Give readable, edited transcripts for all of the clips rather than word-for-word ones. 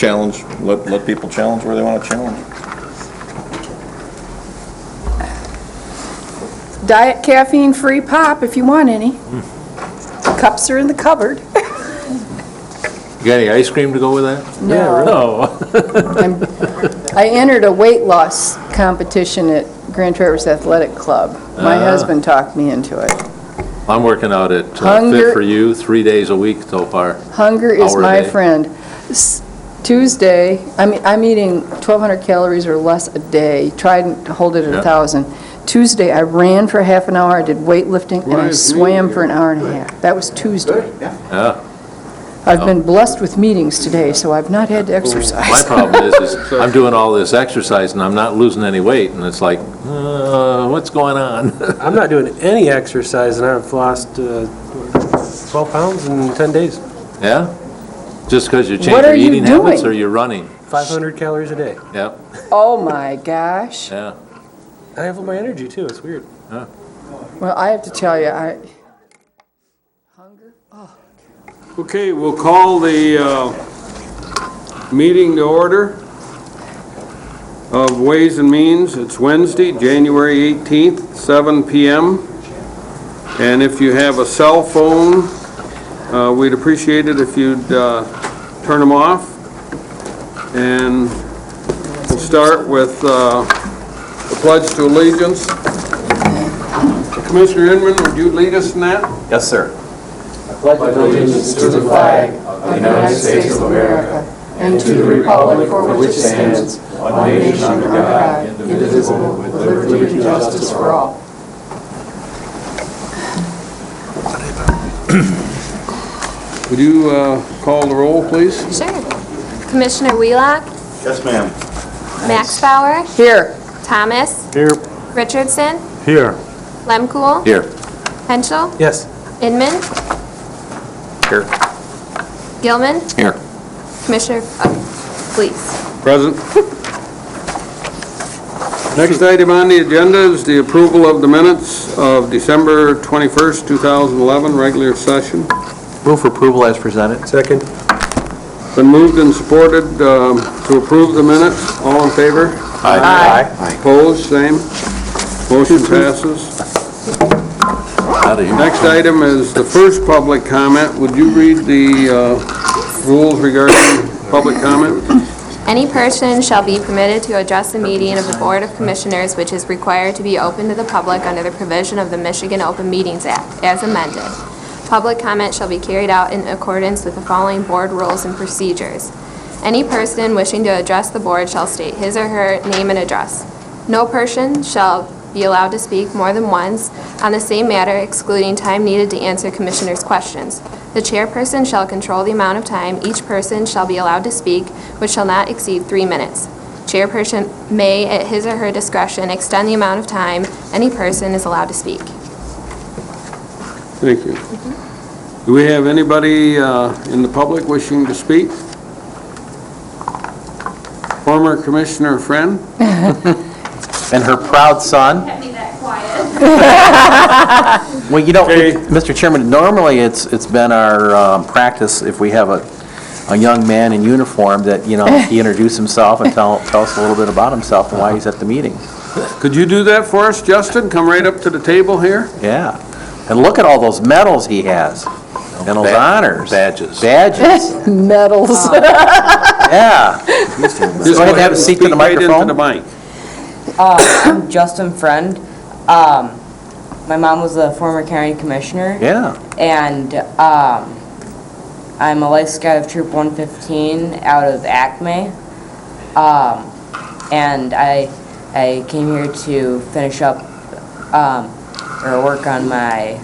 challenge, let people challenge where they want to challenge. Diet caffeine-free pop if you want any. Cups are in the cupboard. You got any ice cream to go with that? No. I entered a weight loss competition at Grand Traverse Athletic Club. My husband talked me into it. I'm working out at Fit for You 3 days a week so far. Hunger is Hour a my day. friend. Tuesday, I'm eating 1,200 calories or less a day. Tried to hold it at 1,000. Tuesday, I ran for half an hour, I did weightlifting, and I swam for an hour and a half. That was Tuesday. Yeah. I've been blessed with meetings today, so I've not had to exercise. My problem is I'm doing all this exercise and I'm not losing any weight, and it's like, what's going on? I'm not doing any exercise, and I've lost 12 pounds in 10 days. Yeah? Just because you change What your are you eating habits, doing? or you're running? 500 calories a day. Yep. Oh, my gosh. Yeah. I have my energy, too. It's weird. Well, I have to tell you, hunger? Okay, we'll call the meeting to order of Ways and Means. It's Wednesday, January 18th, 7 p.m. And if you have a cell phone, we'd appreciate it if you'd turn them off. And we'll start with the Pledge to Allegiance. Commissioner Inman, would you lead us in that? Yes, sir. Pledge allegiance to the flag of the United States of America and to the republic for which it stands, one nation under God, indivisible, with liberty and justice for all. Would you call the roll, please? Sure. Commissioner Wheelock? Yes, ma'am. Max Bauer? Here. Thomas? Here. Richardson? Here. Lemkool? Here. Henschel? Yes. Inman? Here. Gilman? Here. Commissioner, please. Present. Next item on the agenda is the approval of the minutes of December 21st, 2011, regular session. Move for approval as presented. Second. Been moved and supported to approve the minutes. All in favor? Aye. Opposed? Same. Motion passes. Out of here. Next item is the first public comment. Would you read the rules regarding public comment? Any person shall be permitted to address the meeting of the Board of Commissioners, which is required to be open to the public under the provision of the Michigan Open Meetings Act, as amended. Public comment shall be carried out in accordance with the following board rules and procedures. Any person wishing to address the board shall state his or her name and address. No person shall be allowed to speak more than once on the same matter, excluding time needed to answer commissioners' questions. The chairperson shall control the amount of time each person shall be allowed to speak, which shall not exceed 3 minutes. Chairperson may, at his or her discretion, extend the amount of time any person is allowed to speak. Thank you. Do we have anybody in the public wishing to speak? Former Commissioner Friend? And her proud son. Kept me that quiet. Well, you know, Okay. Mr. Chairman, normally it's been our practice, if we have a young man in uniform, that, you know, he introduce himself and tell us a little bit about himself and why he's at the meeting. Could you do that for us, Justin? Come right up to the table here. Yeah. And look at all those medals he has and those honors. Badges. Badges. Medals. Yeah. Just Go ahead and have a seat to the speak right microphone. into the mic. I'm Justin Friend. My mom was a former county commissioner. Yeah. And I'm a Life Scout of Troop 115 out of Acme. And I came here to finish up or work on my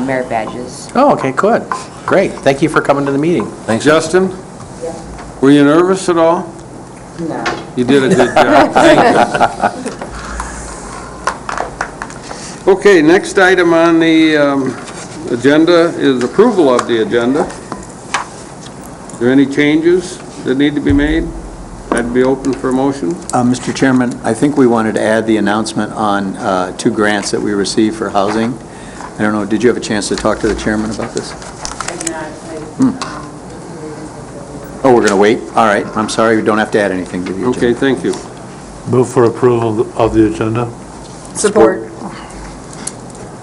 merit badges. Oh, okay, good. Great. Thank you for coming to the meeting. Thanks, Justin. Were you nervous at all? No. You did a good job. Thank you. Okay, next item on the agenda is approval of the agenda. Are there any changes that need to be made? That'd be open for motion. Mr. Chairman, I think we wanted to add the announcement on 2 grants that we received for housing. I don't know, did you have a chance to talk to the chairman about this? Oh, we're going to wait? All right, I'm sorry, we don't have to add anything to the agenda. Okay, thank you. Move for approval of the agenda. Support.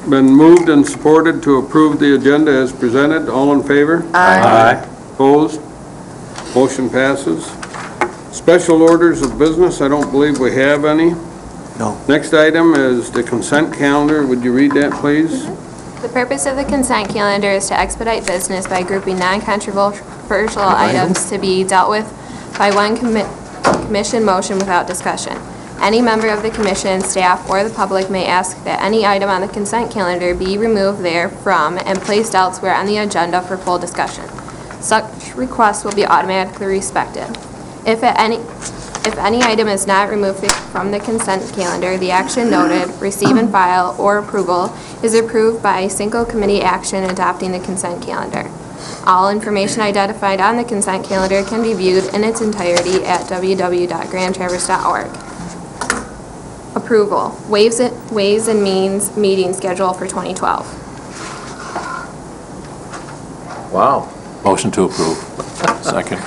Been moved and supported to approve the agenda as presented. All in favor? Aye. Opposed? Motion passes. Special orders of business, I don't believe we have any. No. Next item is the consent calendar. Would you read that, please? The purpose of the consent calendar is to expedite business by grouping non-controversial items to be dealt with by one commission motion without discussion. Any member of the commission, staff, or the public may ask that any item on the consent calendar be removed therefrom and placed elsewhere on the agenda for full discussion. Such requests will be automatically respected. If any item is not removed from the consent calendar, the action noted, receive and file, or approval is approved by single committee action adopting the consent calendar. All information identified on the consent calendar can be viewed in its entirety at www.grandtraverse.org. Approval, Ways and Means meeting schedule for 2012. Wow, Motion to approve. Second.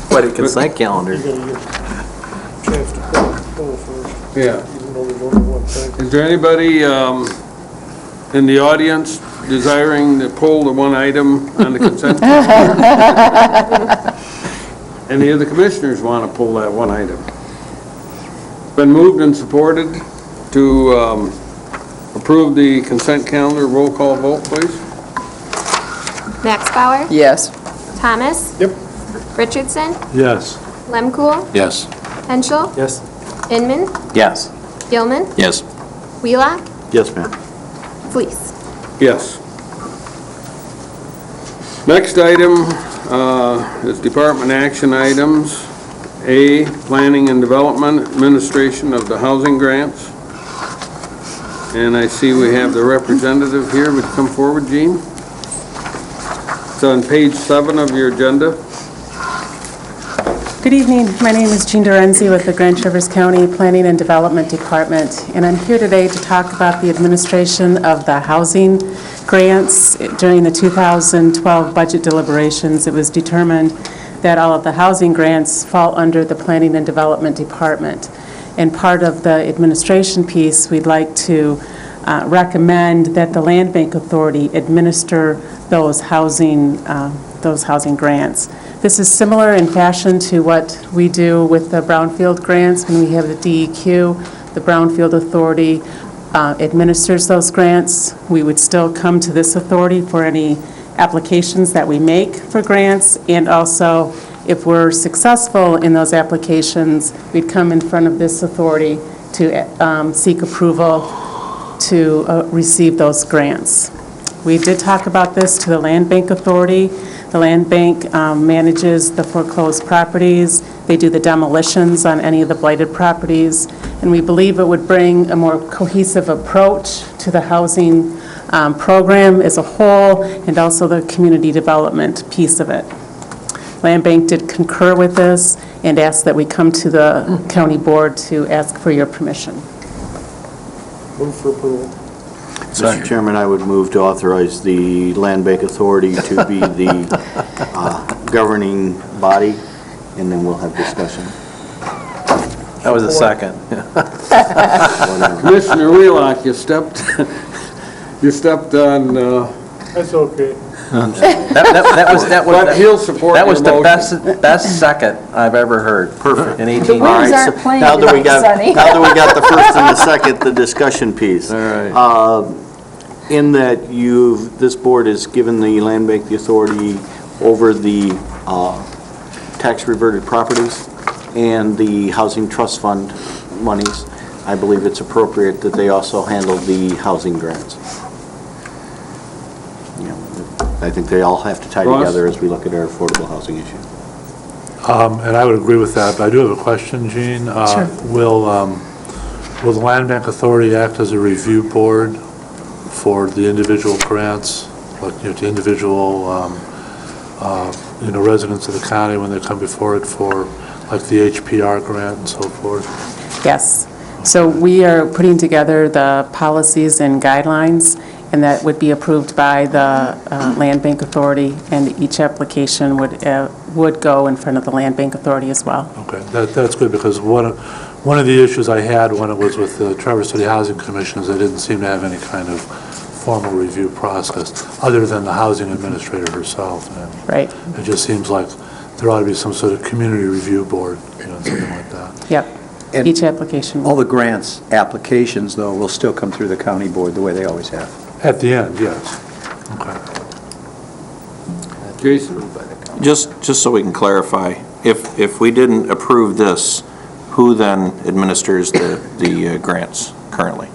quite a consent calendar. Yeah. Is there anybody in the audience desiring to pull the one item on the consent calendar? Any of the commissioners want to pull that one item? Been moved and supported to approve the consent calendar. Roll call vote, please. Max Bauer? Yes. Thomas? Yep. Richardson? Yes. Lemkool? Yes. Henschel? Yes. Inman? Yes. Gilman? Yes. Wheelock? Yes, ma'am. Fleece? Yes. Next item is department action items. A, Planning and Development, Administration of the Housing Grants. And I see we have the representative here. Would you come forward, Gene? It's on page 7 of your agenda. Good evening. My name is Jean Dorenzi with the Grand Traverse County Planning and Development Department, and I'm here today to talk about the administration of the housing grants. During the 2012 budget deliberations, it was determined that all of the housing grants fall under the Planning and Development Department. And part of the administration piece, we'd like to recommend that the Land Bank Authority administer those housing grants. This is similar in fashion to what we do with the Brownfield grants. When we have the DEQ, the Brownfield Authority administers those grants. We would still come to this authority for any applications that we make for grants, and also if we're successful in those applications, we'd come in front of this authority to seek approval to receive those grants. We did talk about this to the Land Bank Authority. The Land Bank manages the foreclosed properties. They do the demolitions on any of the blighted properties, and we believe it would bring a more cohesive approach to the housing program as a whole, and also the community development piece of it. Land Bank did concur with this and asked that we come to the county board to ask for your permission. Move for approval. Mr. Chairman, I would move to authorize the Land Bank Authority to be the governing body, and then we'll have discussion. That was a second. Commissioner Wheelock, you stepped on, That's okay. but he'll support That your was the motion. best second I've ever heard. Perfect. In 18 The winds years. aren't playing Now that we tonight, Sonny. got the first and the second, the discussion piece. All right. In that this board has given the Land Bank the authority over the tax reverted properties and the Housing Trust Fund monies. I believe it's appropriate that they also handle the housing grants. I think they all have to tie Ross? together as we look at our affordable housing issue. And I would agree with that, but I do have a question, Gene. Sure. Will the Land Bank Authority act as a review board for the individual grants, like, to individual, residents of the county when they come before it for, like, the HPR grant and so forth? Yes. So we are putting together the policies and guidelines, and that would be approved by the Land Bank Authority, and each application would would go in front of the Land Bank Authority as well. Okay, that's good, because one of the issues I had when it was with the Traverse City Housing Commission is they didn't seem to have any kind of formal review process, other than the housing administrator herself. And Right. it just seems like there ought to be some sort of community review board, something like that. Yep. And Each application. all the grants, applications, though, will still come through the county board the way they always have. At the end, yes. Okay. Jason? Just so we can clarify, if we didn't approve this, who then administers the grants currently?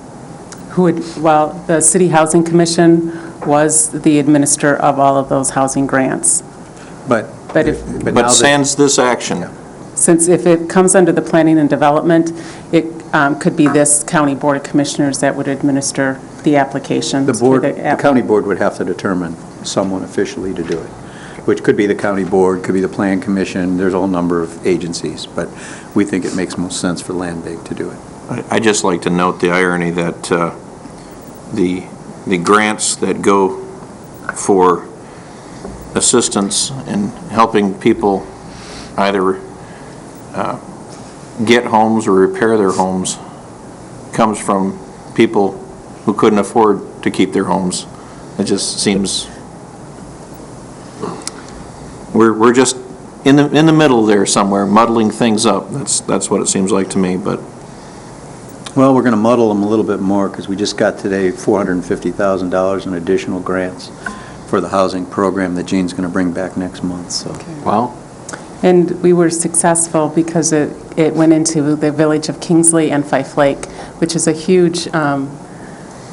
Well, the City Housing Commission was the administrator of all of those housing grants. But But if, now But that- sans this action, since if it comes under the Planning and Development, it could be this County Board of Commissioners that would administer the applications. The for board, the app- county board would have to determine someone officially to do it, which could be the county board, could be the plan commission, there's a whole number of agencies, but we think it makes most sense for Land Bank to do it. I'd just like to note the irony that the grants that go for assistance in helping people either get homes or repair their homes comes from people who couldn't afford to keep their homes. It just seems we're just in the middle there somewhere, muddling things up. That's what it seems like to me. But Well, we're going to muddle them a little bit more, because we just got today $450,000 in additional grants for the housing program that Gene's going to bring back next month, so. Wow. And we were successful because it went into the village of Kingsley and Fife Lake, which is a huge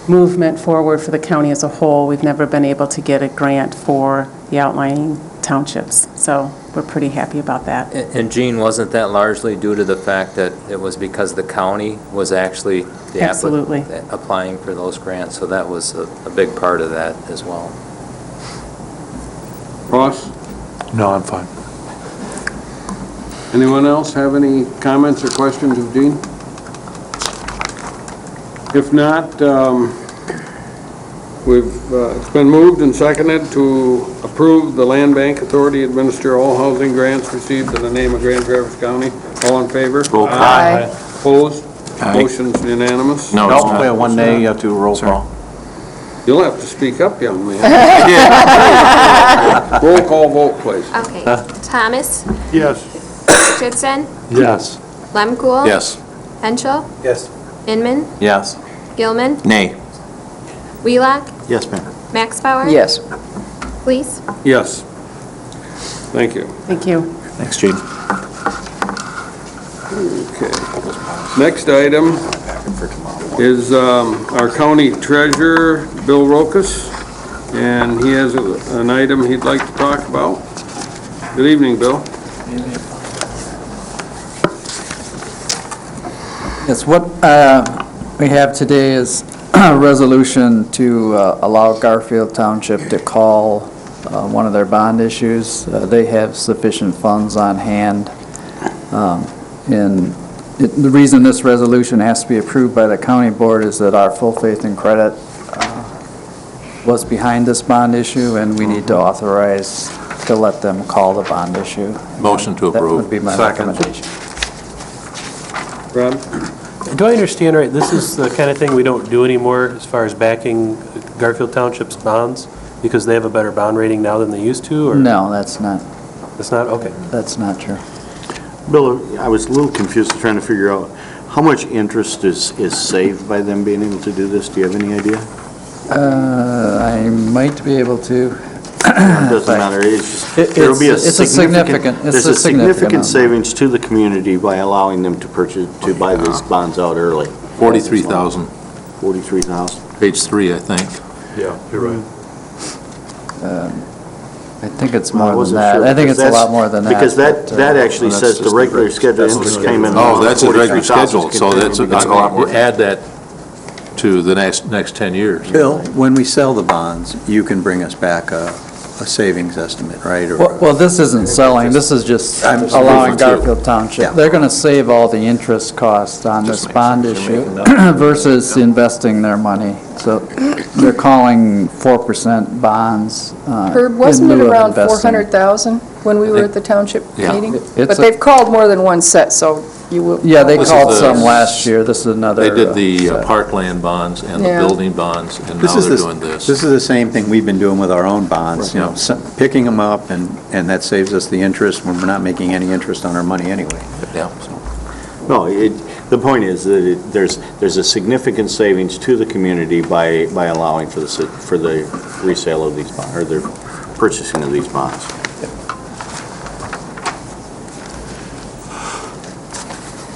movement forward for the county as a whole. We've never been able to get a grant for the outlying townships, so we're pretty happy about that. And Gene, wasn't that largely due to the fact that it was because the county was actually the Absolutely. applying for those grants? So that was a big part of that as well. Ross? No, I'm fine. Anyone else have any comments or questions of Gene? If not, it's been moved and seconded to approve the Land Bank Authority administer all housing grants received in the name of Grand Traverse County. All in favor? Roll call. Aye. Opposed? Aye. Motion's unanimous. No, it's No, we not. have one day, you have to roll call. You'll have to speak up, young man. Roll call vote, please. Okay. Thomas? Yes. Richardson? Yes. Lemkool? Yes. Henschel? Yes. Inman? Yes. Gilman? Nay. Wheelock? Yes, ma'am. Max Bauer? Yes. Please? Yes. Thank you. Thank you. Thanks, Gene. Okay. Next item is our county treasurer, Bill Rokas, and he has an item he'd like to talk about. Good evening, Bill. Yes, what we have today is a resolution to allow Garfield Township to call one of their bond issues. They have sufficient funds on hand. And the reason this resolution has to be approved by the county board is that our full faith and credit was behind this bond issue, and we need to authorize to let them call the bond issue. Motion to That approve. would be my Second. recommendation. Rob? Do I understand right, this is the kind of thing we don't do anymore as far as backing Garfield Township's bonds? Because they have a better bond rating now than they used to, or? No, that's not Okay. That's not true. Bill, I was a little confused trying to figure out how much interest is saved by them being able to do this? Do you have any idea? I might be able to. It doesn't matter, it's just, there'll be a It's a significant, there's it's a a significant amount. savings to the community by allowing them to buy these bonds out early. 43,000, 43,000. page 3, I think. Yeah, you're right. I think it's I more than wasn't that. sure, I think because it's a lot that's- more than that. Because that but, actually Well, that's says the just regular the- scheduled that's interest the- payment. Oh, that's a regular 43,000 schedule, so that's a lot more. Add that to the next 10 years. Bill, when we sell the bonds, you can bring us back a savings estimate, right? Or Well, this isn't selling, this is just I'm just allowing referring to- Garfield Yeah. Township. They're going to save all the interest costs on this bond issue versus investing their money. So they're calling 4% bonds Herb, wasn't in it lieu of around investing. 400,000? when we were at the township Yeah. meeting? It's But a- they've called more than one set, so you will... Yeah, they This is called the- some last year. This is another. They did the set. parkland bonds and the Yeah. building bonds, and This now is they're the- doing this. This is the same thing we've been doing with our own bonds, you know, picking them up, and that saves us the interest when we're not making any interest on our money anyway. Yeah. No, the point is that there's a significant savings to the community by allowing for the resale of these bonds, or the purchasing of these bonds.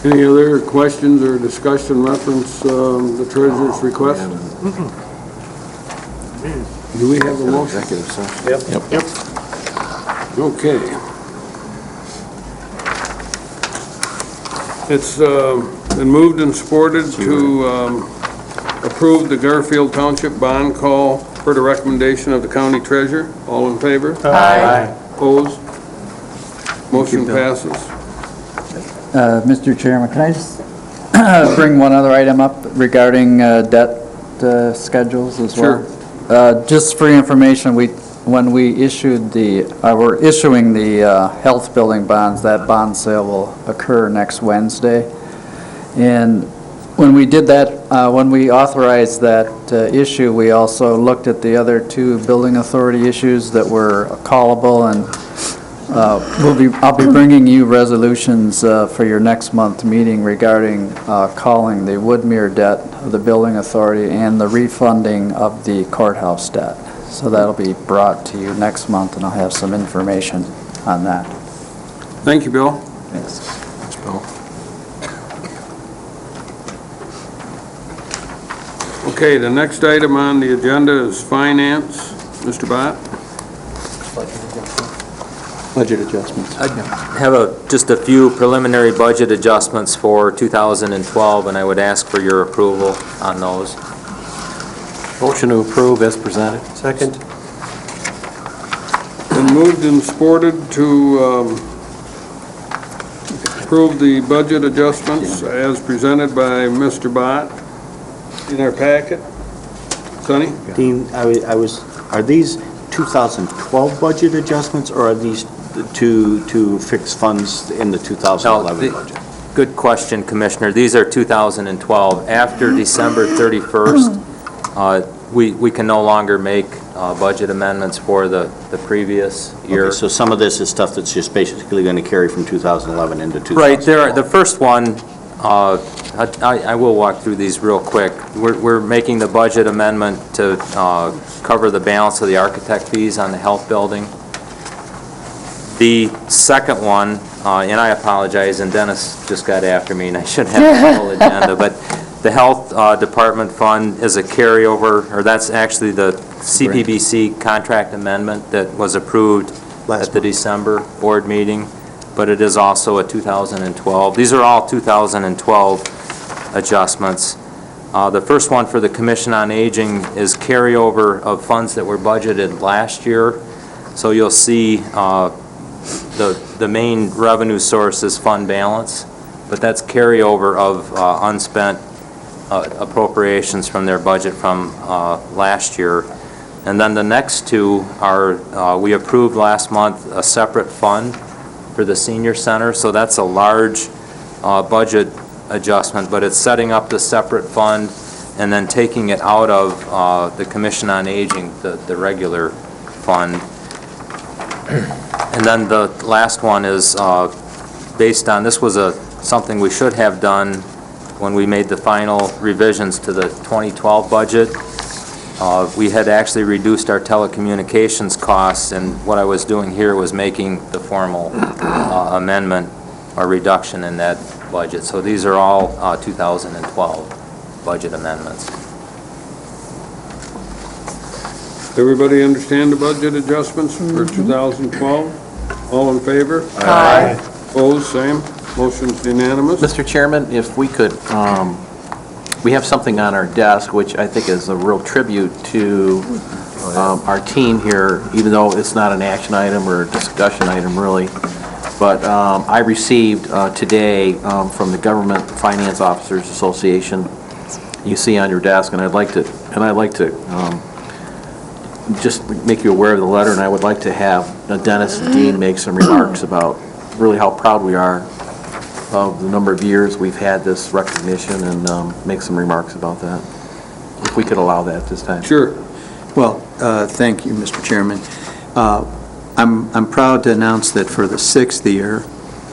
Any other questions or discussion reference the treasurer's request? Do we have a motion? Executive session. Yep. Okay. It's been moved and supported to approve the Garfield Township bond call for the recommendation of the county treasurer. All in favor? Aye. Opposed? Motion passes. Mr. Chairman, can I just bring one other item up regarding debt schedules as well? Sure. Just for your information, when we issued we're issuing the health building bonds, that bond sale will occur next Wednesday. And when we did that, when we authorized that issue, we also looked at the other two building authority issues that were callable, and I'll be bringing you resolutions for your next month meeting regarding calling the Woodmere debt of the building authority and the refunding of the courthouse debt. So that'll be brought to you next month, and I'll have some information on that. Thank you, Bill. Thanks. Thanks, Bill. Okay, the next item on the agenda is finance. Mr. Bott? Budget adjustments. I have just a few preliminary budget adjustments for 2012, and I would ask for your approval on those. Motion to approve as presented. Second? Been moved and supported to approve the budget adjustments as presented by Mr. Bott in our packet. Sonny? Dean, are these 2012 budget adjustments, or are these to fix funds in the 2011 budget? Good question, Commissioner. These are 2012. After December 31st, we can no longer make budget amendments for the previous year. Okay, so some of this is stuff that's just basically going to carry from 2011 into 2012. Right, the first one, I will walk through these real quick. We're making the budget amendment to cover the balance of the architect fees on the health building. The second one, and I apologize, and Dennis just got after me, and I should have the whole agenda, but the health department fund is a carryover, or that's actually the CPBC contract amendment that was approved at the December board meeting, but it is also a 2012. These are all 2012 adjustments. The first one for the Commission on Aging is carryover of funds that were budgeted last year. So you'll see the main revenue source is fund balance, but that's carryover of unspent appropriations from their budget from last year. And then the next two are, we approved last month a separate fund for the senior center, so that's a large budget adjustment, but it's setting up the separate fund and then taking it out of the Commission on Aging, the regular fund. And then the last one is based on, this was something we should have done when we made the final revisions to the 2012 budget. We had actually reduced our telecommunications costs, and what I was doing here was making the formal amendment or reduction in that budget. So these are all 2012 budget amendments. Everybody understand the budget adjustments for 2012? All in favor? Aye. Opposed, same. Motion's unanimous. Mr. Chairman, if we could, we have something on our desk which I think is a real tribute to our team here, even though it's not an action item or a discussion item really. But I received today from the Government Finance Officers Association, you see on your desk, and I'd like to just make you aware of the letter, and I would like to have Dennis and Dean make some remarks about really how proud we are of the number of years we've had this recognition, and make some remarks about that, if we could allow that this time. Sure. Well, thank you, Mr. Chairman. I'm proud to announce that for the 6th year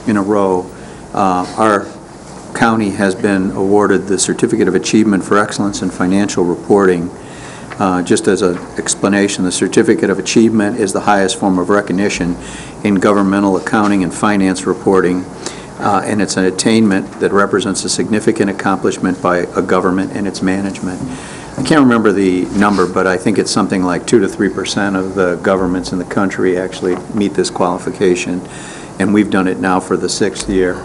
in a row, our county has been awarded the Certificate of Achievement for Excellence in Financial Reporting. Just as an explanation, the Certificate of Achievement is the highest form of recognition in governmental accounting and finance reporting, and it's an attainment that represents a significant accomplishment by a government and its management. I can't remember the number, but I think it's something like 2 to 3% of the governments in the country actually meet this qualification, and we've done it now for the 6th year.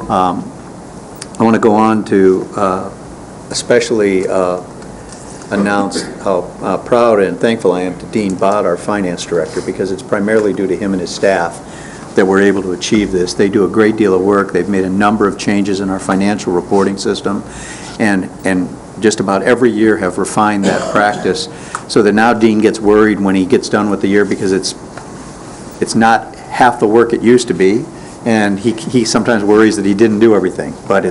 I want to go on to especially announce how proud and thankful I am to Dean Bott, our finance director, because it's primarily due to him and his staff that we're able to achieve this. They do a great deal of work. They've made a number of changes in our financial reporting system, and just about every year have refined that practice so that now Dean gets worried when he gets done with the year because it's not half the work it used to be, and he sometimes worries that he didn't do everything, but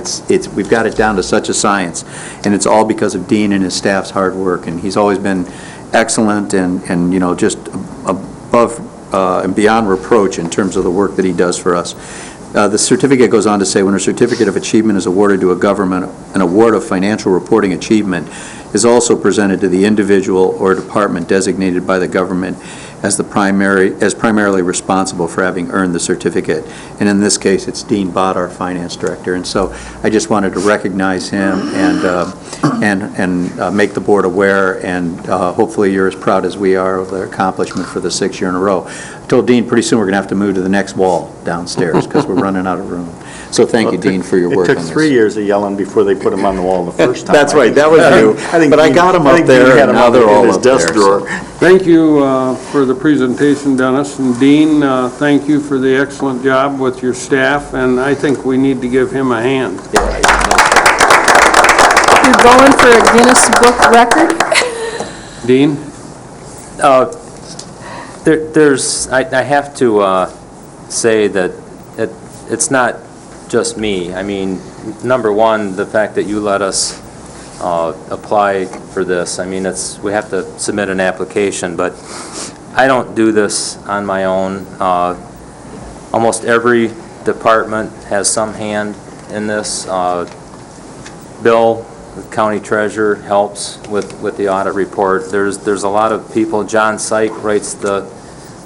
we've got it down to such a science, and it's all because of Dean and his staff's hard work, and he's always been excellent and you know, just above and beyond reproach in terms of the work that he does for us. The certificate goes on to say, when a certificate of achievement is awarded to a government, an award of financial reporting achievement is also presented to the individual or department designated by the government as primarily responsible for having earned the certificate. And in this case, it's Dean Bott, our finance director. And so I just wanted to recognize him and make the board aware, and hopefully you're as proud as we are of the accomplishment for the 6th year in a row. I told Dean pretty soon we're going to have to move to the next wall downstairs because we're running out of room. So thank you, Dean, for your work on this. It took 3 years of yelling before they put him on the wall the first time. That's right, that was you. But I got them up there, and now they're all up there. Thank you for the presentation, Dennis. And Dean, thank you for the excellent job with your staff, and I think we need to give him a hand. You're going for a Guinness Book record? Dean? I have to say that it's not just me. I mean, number one, the fact that you let us apply for this. I mean, we have to submit an application, but I don't do this on my own. Almost every department has some hand in this. Bill, the county treasurer, helps with the audit report. There's a lot of people. John Syke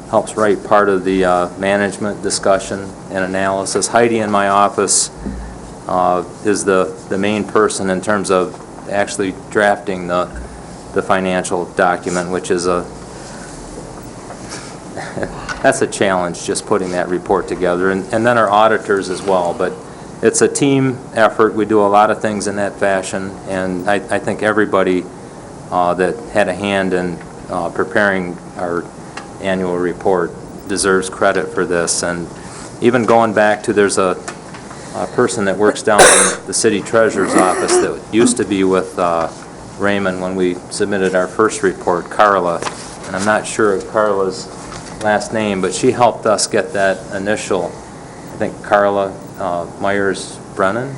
helps write part of the management discussion and analysis. Heidi in my office is the main person in terms of actually drafting the financial document, which is that's a challenge, just putting that report together, and then our auditors as well. But it's a team effort. We do a lot of things in that fashion, and I think everybody that had a hand in preparing our annual report deserves credit for this. And even going back to, there's a person that works down in the city treasurer's office that used to be with Raymond when we submitted our first report, Carla, and I'm not sure of Carla's last name, but she helped us get that initial, I think Carla Myers-Brennan,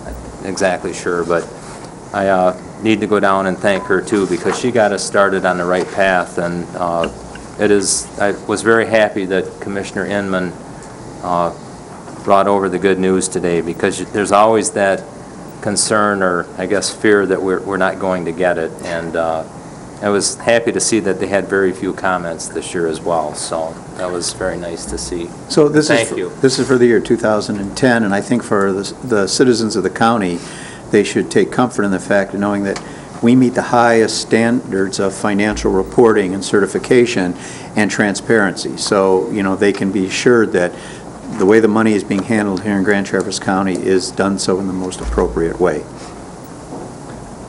not exactly sure, but I need to go down and thank her too, because she got us started on the right path. And I was very happy that Commissioner Inman brought over the good news today, because there's always that concern, or I guess fear, that we're not going to get it. And I was happy to see that they had very few comments this year as well, so that was very nice to see. So this is for the year 2010, and I think for the citizens of the county, they should take comfort in the fact of knowing that we meet the highest standards of financial reporting and certification and transparency. So, you know, they can be assured that the way the money is being handled here in Grand Traverse County is done so in the most appropriate way.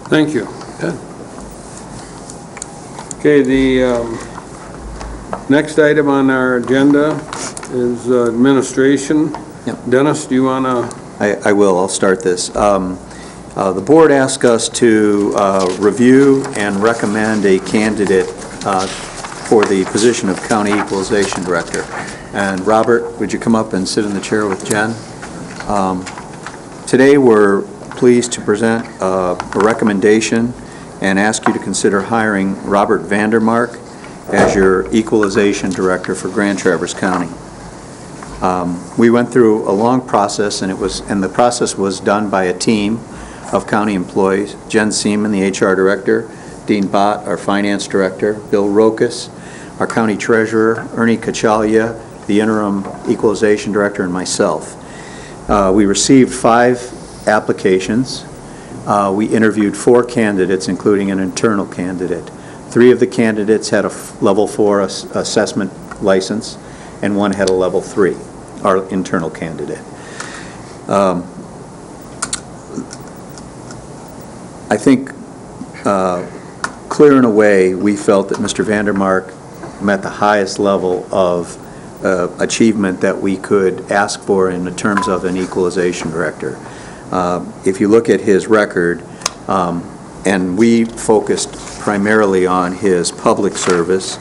Thank you. Good. Okay, the next item on our agenda is administration. Yep. Dennis, do you want to? I will. I'll start this. The board asked us to review and recommend a candidate for the position of County Equalization Director. And Robert, would you come up and sit in the chair with Jen? Today, we're pleased to present a recommendation and ask you to consider hiring Robert Vandermark as your Equalization Director for Grand Traverse County. We went through a long process, and the process was done by a team of county employees: Jen Seaman, the HR Director; Dean Bott, our Finance Director; Bill Rokas, our County Treasurer; Ernie Kachalia, the Interim Equalization Director, and myself. We received 5 applications. We interviewed 4 candidates, including an internal candidate. 3 of the candidates had a Level 4 assessment license, and 1 had a Level 3, our internal candidate. I think clear and away, we felt that Mr. Vandermark met the highest level of achievement that we could ask for in the terms of an equalization director. If you look at his record, and we focused primarily on his public service,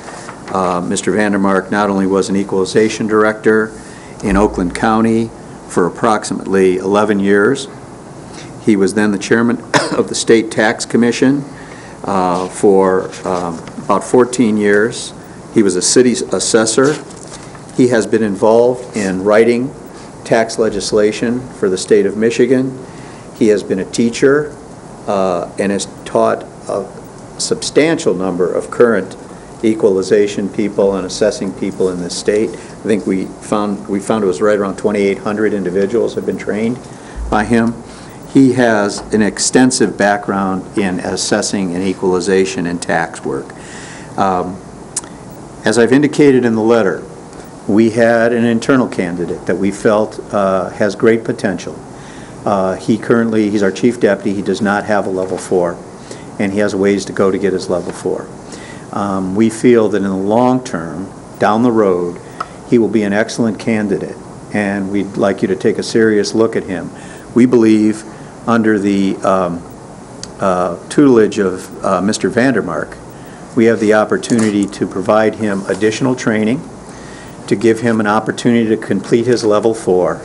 Mr. Vandermark not only was an equalization director in Oakland County for approximately 11 years, he was then the chairman of the State Tax Commission for about 14 years. He was a city assessor. He has been involved in writing tax legislation for the state of Michigan. He has been a teacher and has taught a substantial number of current equalization people and assessing people in this state. I think we found it was right around 2,800 individuals have been trained by him. He has an extensive background in assessing and equalization and tax work. As I've indicated in the letter, we had an internal candidate that we felt has great potential. He's our chief deputy. He does not have a Level 4, and he has a ways to go to get his Level 4. We feel that in the long term, down the road, he will be an excellent candidate, and we'd like you to take a serious look at him. We believe under the tutelage of Mr. Vandermark, we have the opportunity to provide him additional training, to give him an opportunity to complete his Level 4.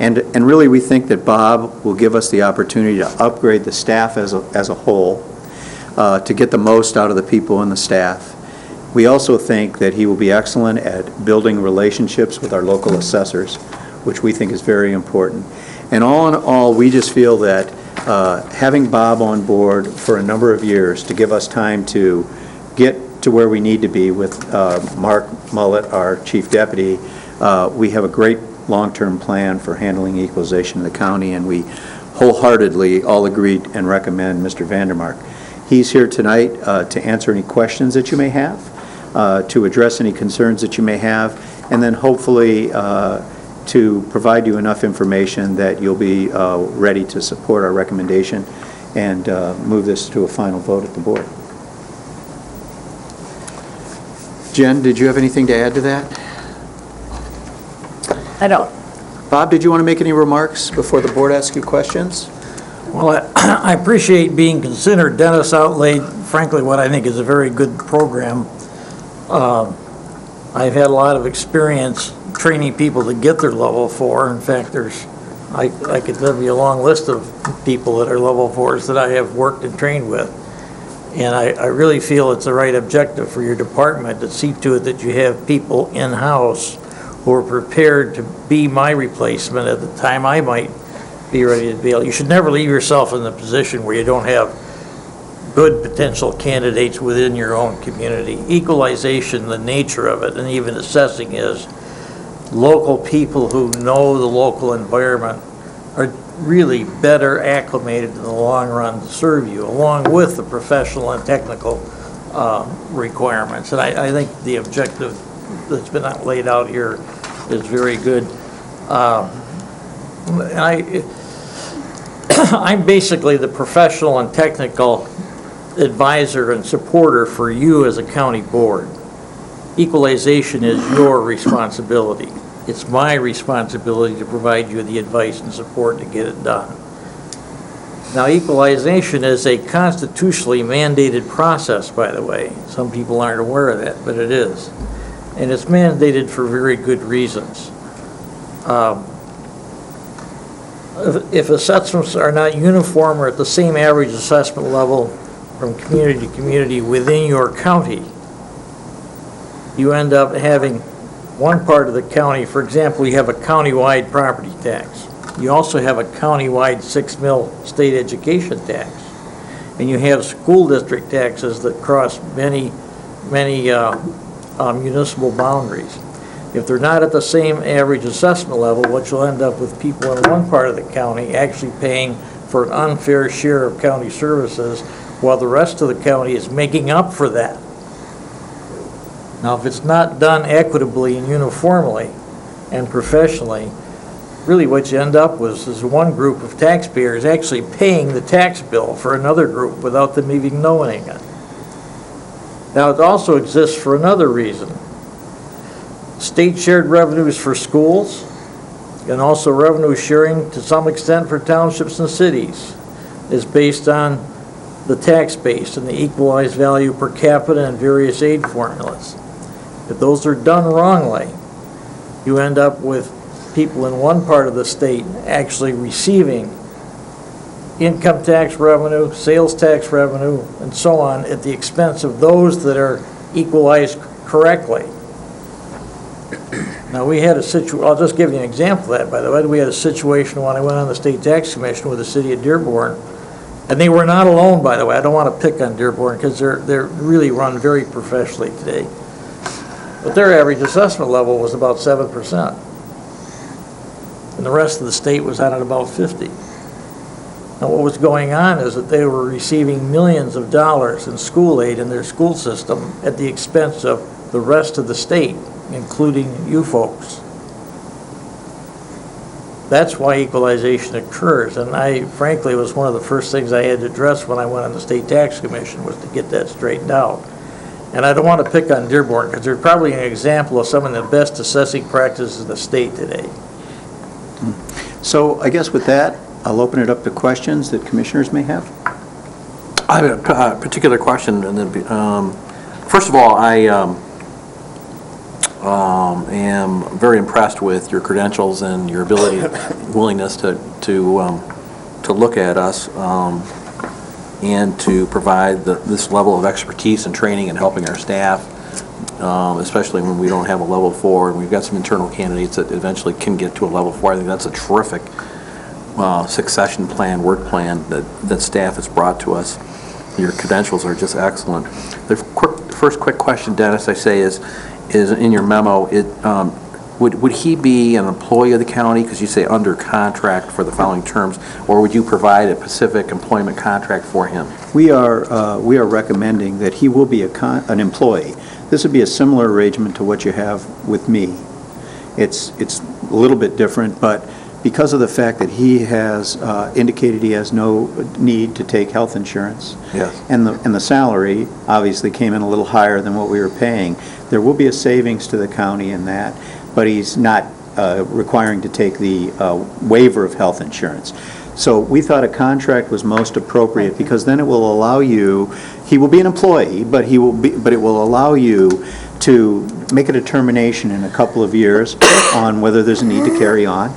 And really, we think that Bob will give us the opportunity to upgrade the staff as a whole, to get the most out of the people in the staff. We also think that he will be excellent at building relationships with our local assessors, which we think is very important. And all in all, we just feel that having Bob on board for a number of years to give us time to get to where we need to be with Mark Mullett, our chief deputy, we have a great long-term plan for handling equalization in the county, and we wholeheartedly all agreed and recommend Mr. Vandermark. He's here tonight to answer any questions that you may have, to address any concerns that you may have, and then hopefully to provide you enough information that you'll be ready to support our recommendation and move this to a final vote at the board. Jen, did you have anything to add to that? I don't. Bob, did you want to make any remarks before the board asks you questions? Well, I appreciate being considered. Dennis outlaid, frankly, what I think is a very good program. I've had a lot of experience training people to get their Level 4. In fact, I could give you a long list of people that are Level 4s that I have worked and trained with. And I really feel it's the right objective for your department to see to it that you have people in-house who are prepared to be my replacement at the time I might be ready to be able. You should never leave yourself in the position where you don't have good potential candidates within your own community. Equalization, the nature of it, and even assessing is local people who know the local environment are really better acclimated in the long run to serve you, along with the professional and technical requirements. And I think the objective that's been laid out here is very good. And I'm basically the professional and technical advisor and supporter for you as a county board. Equalization is your responsibility. It's my responsibility to provide you the advice and support to get it done. Now, equalization is a constitutionally mandated process, by the way. Some people aren't aware of that, but it is. And it's mandated for very good reasons. If assessments are not uniform or at the same average assessment level from community to community within your county, you end up having one part of the county, for example, you have a county-wide property tax. You also have a county-wide 6 mil state education tax. And you have school district taxes that cross many municipal boundaries. If they're not at the same average assessment level, what you'll end up with people in one part of the county actually paying for an unfair share of county services, while the rest of the county is making up for that. Now, if it's not done equitably and uniformly and professionally, really what you end up with is one group of taxpayers actually paying the tax bill for another group without them even knowing it. Now, it also exists for another reason. State shared revenues for schools and also revenue sharing to some extent for townships and cities is based on the tax base and the equalized value per capita and various aid formulas. If those are done wrongly, you end up with people in one part of the state actually receiving income tax revenue, sales tax revenue, and so on at the expense of those that are equalized correctly. Now, we had a situation, I'll just give you an example of that, by the way. We had a situation when I went on the State Tax Commission with the city of Dearborn, and they were not alone, by the way. I don't want to pick on Dearborn because they're really run very professionally today. But their average assessment level was about 7%. And the rest of the state was at about 50. Now, what was going on is that they were receiving millions of dollars in school aid in their school system at the expense of the rest of the state, including you folks. That's why equalization occurs, and frankly, it was one of the first things I had to address when I went on the State Tax Commission, was to get that straightened out. And I don't want to pick on Dearborn, because they're probably an example of some of the best assessing practices in the state today. So I guess with that, I'll open it up to questions that commissioners may have. I have a particular question, and then, first of all, I am very impressed with your credentials and your ability, willingness to look at us and to provide this level of expertise and training and helping our staff, especially when we don't have a level 4, and we've got some internal candidates that eventually can get to a level 4. I think that's a terrific succession plan, work plan that staff has brought to us. Your credentials are just excellent. The first quick question, Dennis, I say is in your memo, would he be an employee of the county, because you say under contract for the following terms, or would you provide a specific employment contract for him? We are recommending that he will be an employee. This would be a similar arrangement to what you have with me. It's a little bit different, but because of the fact that he has indicated he has no need to take health insurance, yes, and the salary obviously came in a little higher than what we were paying, there will be a savings to the county in that, but he's not requiring to take the waiver of health insurance. So we thought a contract was most appropriate, because then it will allow you, he will be an employee, but it will allow you to make a determination in a couple of years on whether there's a need to carry on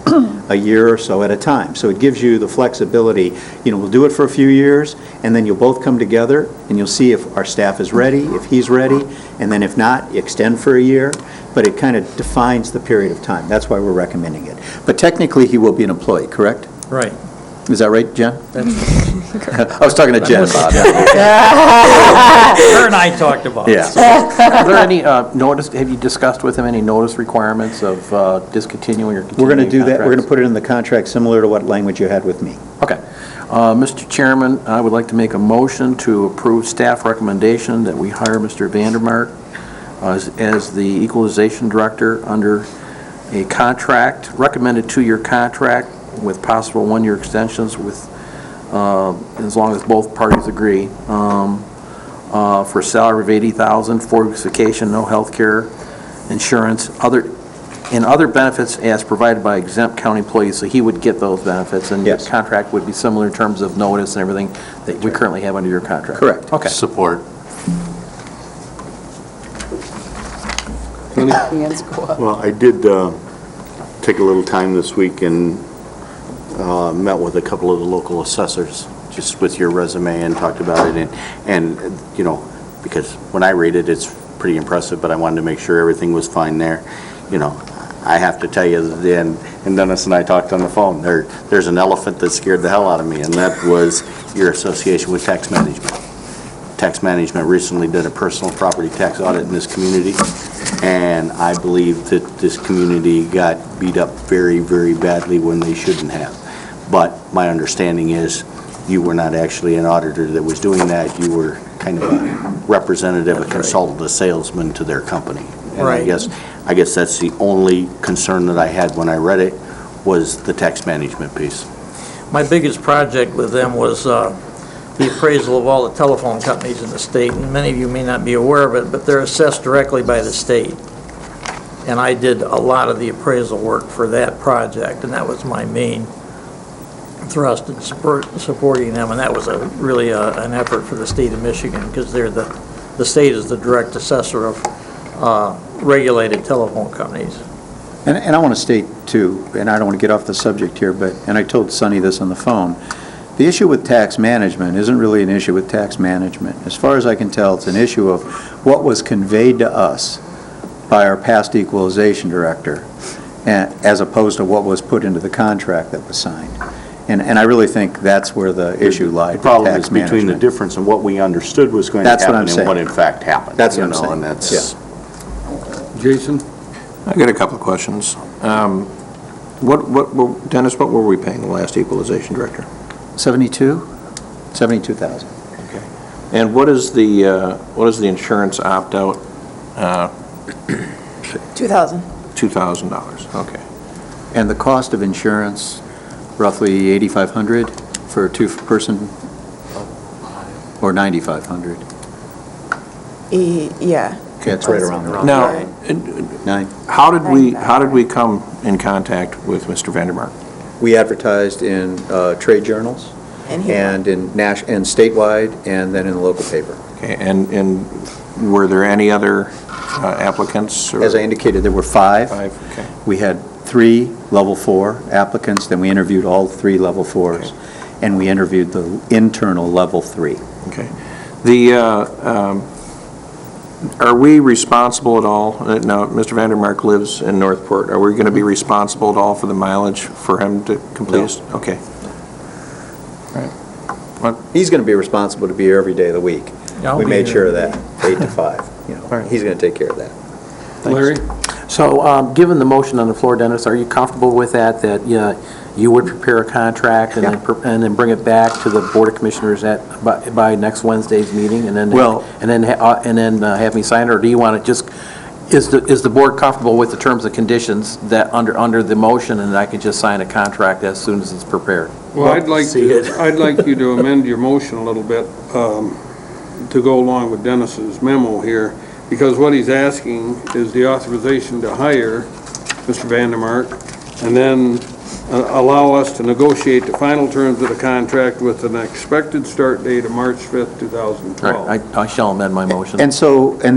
a year or so at a time. So it gives you the flexibility. We'll do it for a few years, and then you'll both come together, and you'll see if our staff is ready, if he's ready, and then if not, extend for a year. But it kind of defines the period of time. That's why we're recommending it. But technically, he will be an employee, correct? Right. Is that right, Jen? I was talking to Jen about it. Her and I talked about it. Yeah. Are there any notice? Have you discussed with him any notice requirements of discontinuing or continuing? We're going to do that. contracts? We're going to put it in the contract similar to what language you had with me. Okay. Mr. Chairman, I would like to make a motion to approve staff recommendation that we hire Mr. Vandermark as the equalization director under a contract, recommended 2-year contract with possible 1-year extensions with, as long as both parties agree, for a salary of $80,000, 4 weeks vacation, no health care, insurance, and other benefits as provided by exempt county employees, so he would get those benefits, and your Yes. contract would be similar in terms of notice and everything that we currently have under your contract? Correct. Okay. Support. Hands go up. Well, I did take a little time this week and met with a couple of the local assessors, just with your resume, and talked about it, and you know, because when I read it, it's pretty impressive, but I wanted to make sure everything was fine there. You know, I have to tell you, and Dennis and I talked on the phone, there's an elephant that scared the hell out of me, and that was your association with tax management. Tax management recently did a personal property tax audit in this community, and I believe that this community got beat up very, very badly when they shouldn't have. But my understanding is you were not actually an auditor that was doing that. You were kind of a representative, a consultant, a salesman to their company. And I Right. guess that's the only concern that I had when I read it, was the tax management piece. My biggest project with them was the appraisal of all the telephone companies in the state, and many of you may not be aware of it, but they're assessed directly by the state. And I did a lot of the appraisal work for that project, and that was my main thrust in supporting them, and that was really an effort for the state of Michigan, because the state is the direct assessor of regulated telephone companies. And I want to state, too, and I don't want to get off the subject here, but, and I told Sonny this on the phone, the issue with tax management isn't really an issue with tax management. As far as I can tell, it's an issue of what was conveyed to us by our past equalization director, as opposed to what was put into the contract that was signed. And I really think that's where the issue lied, The problem tax is between the management. difference in what we understood was going to That's what happen I'm and what saying. in fact happened. That's what you I'm know, saying. And that's, Jason? I got a couple of questions. Dennis, what were we paying the last equalization director? 72,000. Okay. And what is the insurance opt-out? $2,000. $2,000, okay. And the cost of insurance, roughly 8,500 for a two-person, or 9,500? Yeah. Okay, it's right around there. Now, Nine. how did we come in contact with Mr. Vandermark? We advertised in trade journals and in and statewide, and then in the local paper. Okay, and were there any other applicants? Or? As I indicated, there were five. Five, okay. We had 3 level 4 applicants, then we interviewed all 3 level 4s, and we interviewed the internal level 3. Okay. Are we responsible at all? Now, Mr. Vandermark lives in Northport. Are we going to be responsible at all for the mileage for him to complete? No. Okay. He's going to be responsible to be here every day of the week. I'll We be made here sure of every that, 8 to 5. You know, he's going to take care of that. Larry? So, given the motion on the floor, Dennis, are you comfortable with that you would prepare a contract and then bring it back to the Board of Commissioners by next Wednesday's meeting, and then have me sign it, or do you want to just, is the board comfortable with the terms and conditions that under the motion, and I can just sign a contract as soon as it's prepared? Well, I'd like you to amend your motion a little bit to go along with Dennis's memo here, because what he's asking is the authorization to hire Mr. Vandermark, and then allow us to negotiate the final terms of the contract with an expected start date of March 5th, 2012. All right, I shall amend my motion. And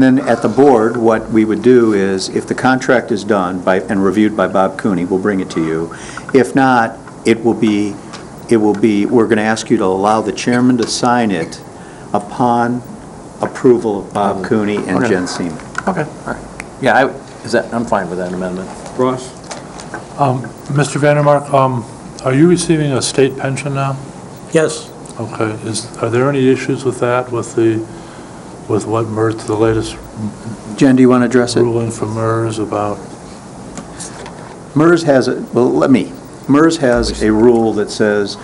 then at the board, what we would do is, if the contract is done and reviewed by Bob Cooney, we'll bring it to you. If not, we're going to ask you to allow the chairman to sign it upon approval of Bob Cooney and Jen Seaman. Okay, all right. Yeah, I'm fine with that amendment. Ross? Mr. Vandermark, are you receiving a state pension now? Yes. Okay. Are there any issues with that, with what MERS, the latest Jen, do you want to address it? ruling from MERS about? MERS has a rule that says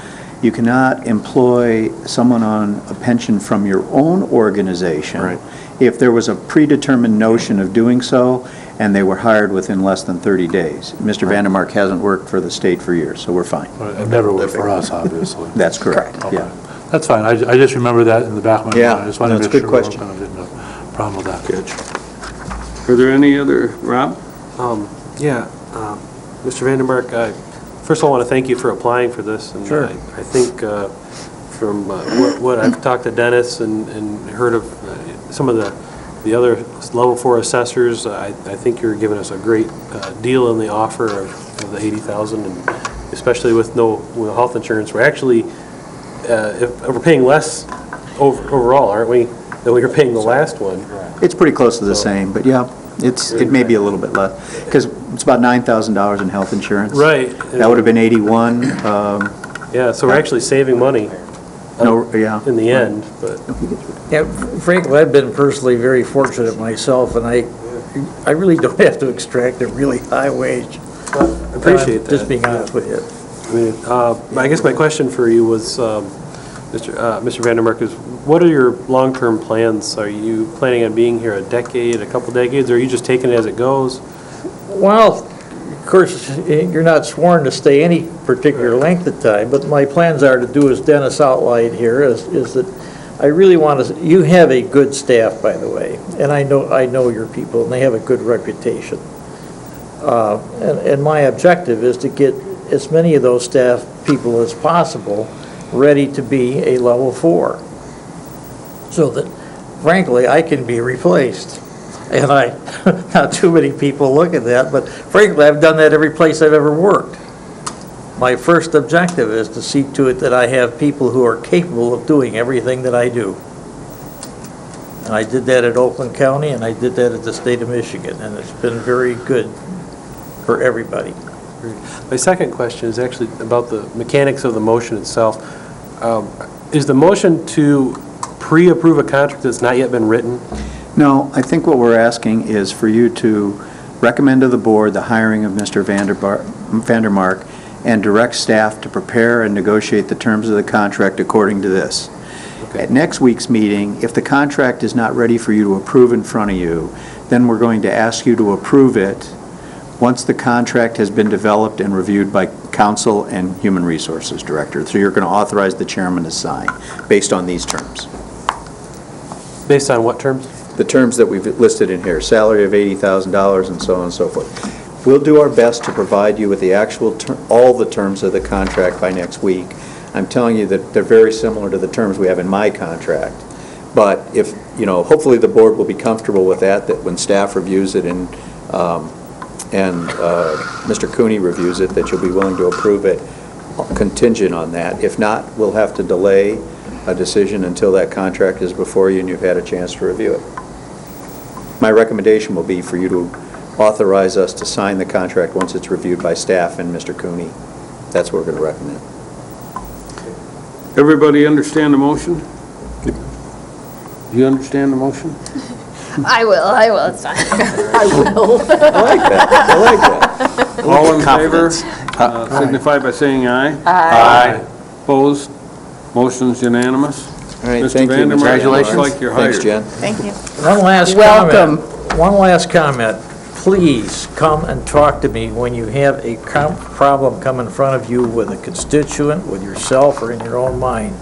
you cannot employ someone on a pension from your own organization if there was a predetermined notion of doing so and they were hired within less than 30 days. Mr. Vandermark hasn't worked for the state for years, so we're fine. It never worked for us, obviously. That's correct, yeah. That's fine. I just remember that in the back of my mind. Yeah, I just wanted to that's make a sure. good question. I didn't have a problem with that. Are there any other, Rob? Yeah, Mr. Vandermark, first of all, I want to thank you for applying for this. And Sure. I think from what I've talked to Dennis and heard of some of the other level 4 assessors, I think you're giving us a great deal in the offer of the $80,000, and especially with no health insurance. We're actually, if we're paying less overall, aren't we, than we were paying the last one? It's pretty close to the same, but yeah, it may be a little bit less, because it's about $9,000 in health insurance. Right. That would have been 81. Yeah, so we're actually saving money in the end, but. Yeah, frankly, I've been personally very fortunate myself, and I really don't have to extract a really high wage. I appreciate that. Just being honest with you. I mean, I guess my question for you was, Mr. Vandermark, is what are your long-term plans? Are you planning on being here a decade, a couple decades, or are you just taking it as it goes? Well, of course, you're not sworn to stay any particular length of time, but my plans are to do as Dennis outlined here, is that I really want to, you have a good staff, by the way, and I know your people, and they have a good reputation. And my objective is to get as many of those staff people as possible ready to be a level 4, so that, frankly, I can be replaced. And not too many people look at that, but frankly, I've done that every place I've ever worked. My first objective is to see to it that I have people who are capable of doing everything that I do. And I did that at Oakland County, and I did that at the state of Michigan, and it's been very good for everybody. My second question is actually about the mechanics of the motion itself. Is the motion to pre-approve a contract that's not yet been written? No, I think what we're asking is for you to recommend to the board the hiring of Mr. Vandermark and direct staff to prepare and negotiate the terms of the contract according to this. Okay. At next week's meeting, if the contract is not ready for you to approve in front of you, then we're going to ask you to approve it once the contract has been developed and reviewed by Council and Human Resources Director. So you're going to authorize the chairman to sign based on these terms. Based on what terms? The terms that we've listed in here, salary of $80,000 and so on and so forth. We'll do our best to provide you with the actual, all the terms of the contract by next week. I'm telling you that they're very similar to the terms we have in my contract. But if, hopefully the board will be comfortable with that when staff reviews it and Mr. Cooney reviews it, that you'll be willing to approve it contingent on that. If not, we'll have to delay a decision until that contract is before you and you've had a chance to review it. My recommendation will be for you to authorize us to sign the contract once it's reviewed by staff and Mr. Cooney. That's what we're going to recommend. Everybody understand the motion? Do you understand the motion? I will, it's fine. I will. I like that. All in favor, signify by saying aye. Aye. Opposed? Motion's unanimous. All right, Mr. thank you. Vandermark, Congratulations. looks like you're hired. Thanks, Jen. Thank you. One last Welcome. comment. One last comment. Please come and talk to me when you have a problem come in front of you with a constituent, with yourself, or in your own mind.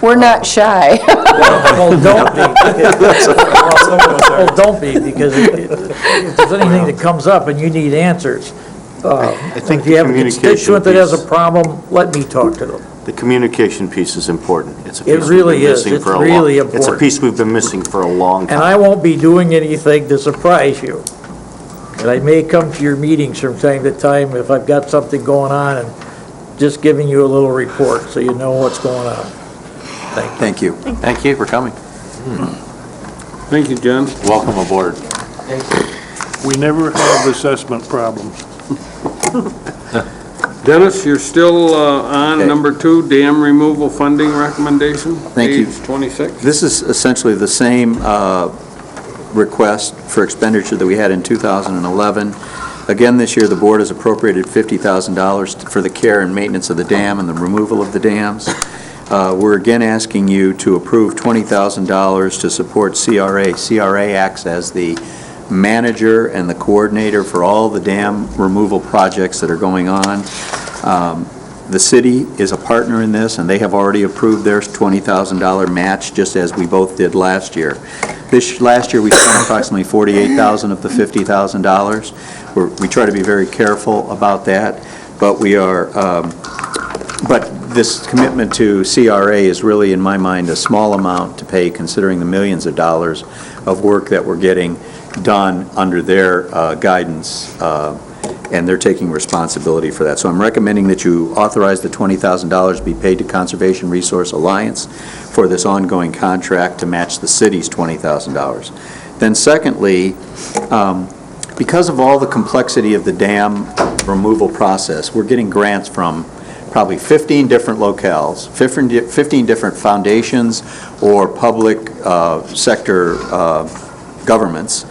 We're not shy. Well, don't be. Well, don't be, because if there's anything that comes up and you need answers, I think if you have a communication constituent that has piece- a problem, let me talk to them. The communication piece is important. It's a It piece really we've been is. missing It's for a really long. It's a important. piece we've been missing for a long time. And I won't be doing anything to surprise you. And I may come to your meetings from time to time if I've got something going on and just giving you a little report so you know what's going on. Thank you. Thank you for coming. Thank you, Jen. Welcome aboard. We never have assessment problems. Dennis, you're still on Okay. number 2, dam removal funding recommendation. Thank you. Page 26. This is essentially the same request for expenditure that we had in 2011. Again, this year, the board has appropriated $50,000 for the care and maintenance of the dam and the removal of the dams. We're again asking you to approve $20,000 to support CRA. CRA acts as the manager and the coordinator for all the dam removal projects that are going on. The city is a partner in this, and they have already approved their $20,000 match, just as we both did last year. Last year, we spent approximately $48,000 of the $50,000. We try to be very careful about that, but but this commitment to CRA is really, in my mind, a small amount to pay considering the millions of dollars of work that we're getting done under their guidance, and they're taking responsibility for that. So I'm recommending that you authorize the $20,000 be paid to Conservation Resource Alliance for this ongoing contract to match the city's $20,000. Then secondly, because of all the complexity of the dam removal process, we're getting grants from probably 15 different locales, 15 different foundations or public sector governments.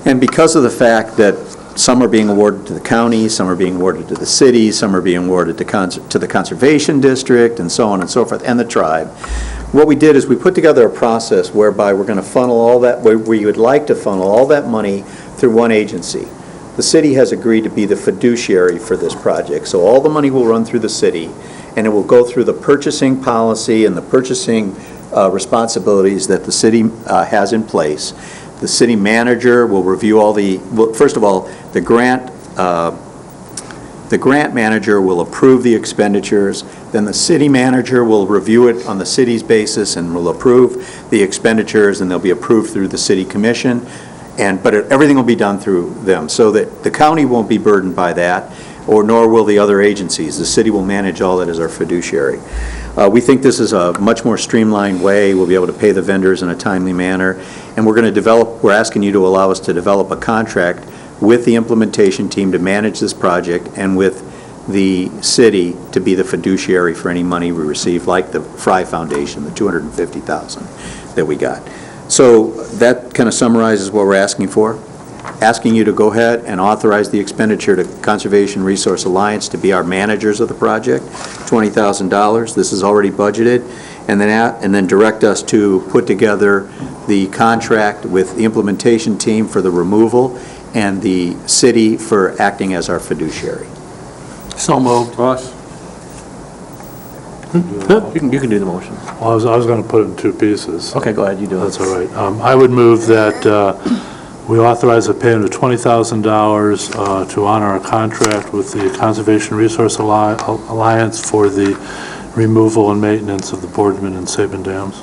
And because of the fact that some are being awarded to the county, some are being awarded to the city, some are being awarded to the Conservation District, and so on and so forth, and the tribe, what we did is we put together a process whereby we're going to funnel all that, we would like to funnel all that money through one agency. The city has agreed to be the fiduciary for this project, so all the money will run through the city, and it will go through the purchasing policy and the purchasing responsibilities that the city has in place. The city manager will review all the, well, first of all, the grant manager will approve the expenditures, then the city manager will review it on the city's basis and will approve the expenditures, and they'll be approved through the city commission. But everything will be done through them, so that the county won't be burdened by that, or nor will the other agencies. The city will manage all that as our fiduciary. We think this is a much more streamlined way. We'll be able to pay the vendors in a timely manner, and we're asking you to allow us to develop a contract with the implementation team to manage this project, and with the city to be the fiduciary for any money we receive, like the Fry Foundation, the $250,000 that we got. So that kind of summarizes what we're asking for. Asking you to go ahead and authorize the expenditure to Conservation Resource Alliance to be our managers of the project, $20,000. This is already budgeted. And then direct us to put together the contract with the implementation team for the removal and the city for acting as our fiduciary. So moved. Ross? You can do the motion. Well, I was going to put it in two pieces. Okay, go ahead, you do it. That's all right. I would move that we authorize the payment of $20,000 to honor a contract with the Conservation Resource Alliance for the removal and maintenance of the Boardman and Sabin dams.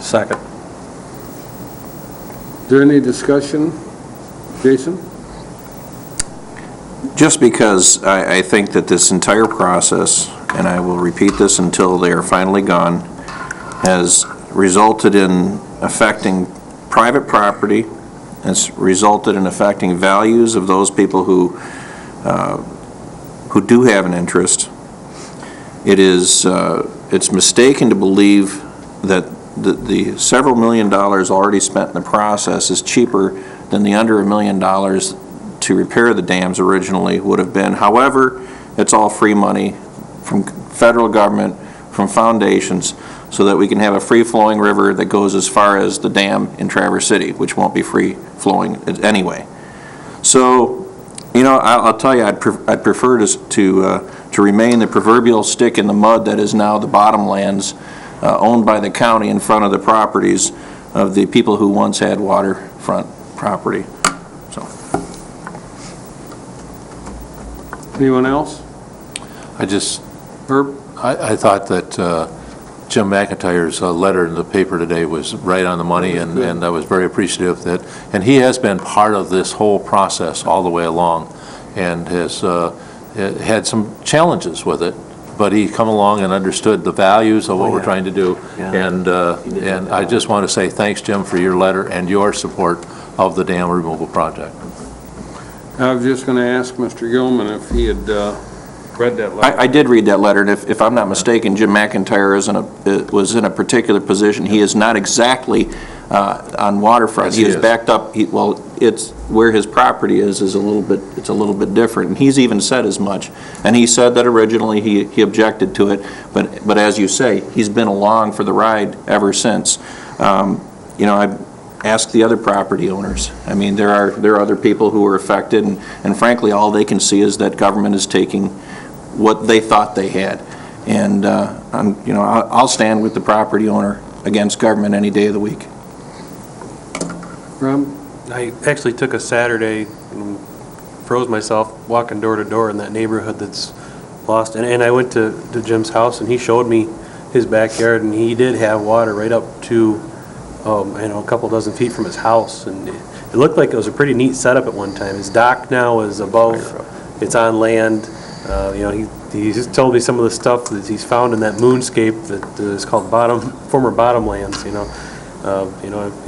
Second. Is there any discussion? Jason? Just because I think that this entire process, and I will repeat this until they are finally gone, has resulted in affecting private property, has resulted in affecting values of those people who do have an interest. It's mistaken to believe that the several $1 million already spent in the process is cheaper than the under $1 million to repair the dams originally would have been. However, it's all free money from federal government, from foundations, so that we can have a free-flowing river that goes as far as the dam in Traverse City, which won't be free-flowing anyway. So, I'll tell you, I'd prefer to remain the proverbial stick in the mud that is now the bottomlands owned by the county in front of the properties of the people who once had waterfront property. So. Anyone else? Herb? I thought that Jim McIntyre's letter in the paper today was right on the money, and I was very appreciative that, and he has been part of this whole process all the way along, and has had some challenges with it, but he come along and understood the values of what we're trying to do, and I just want to say thanks, Jim, for your letter and your support of the dam removal project. I was just going to ask Mr. Gilman if he had read that letter. I did read that letter, and if I'm not mistaken, Jim McIntyre was in a particular position. He is not exactly on waterfront. He is backed up. It's where his property is a little bit different, and he's even said as much. And he said that originally he objected to it, but as you say, he's been along for the ride ever since. I ask the other property owners. I mean, there are other people who are affected, and frankly, all they can see is that government is taking what they thought they had. And I'll stand with the property owner against government any day of the week. Rob? I actually took a Saturday and froze myself walking door to door in that neighborhood that's lost. And I went to Jim's house, and he showed me his backyard, and he did have water right up to, a couple dozen feet from his house. And it looked like it was a pretty neat setup at one time. His dock now is above, it's on land. He just told me some of the stuff that he's found in that moonscape that is called former bottomlands,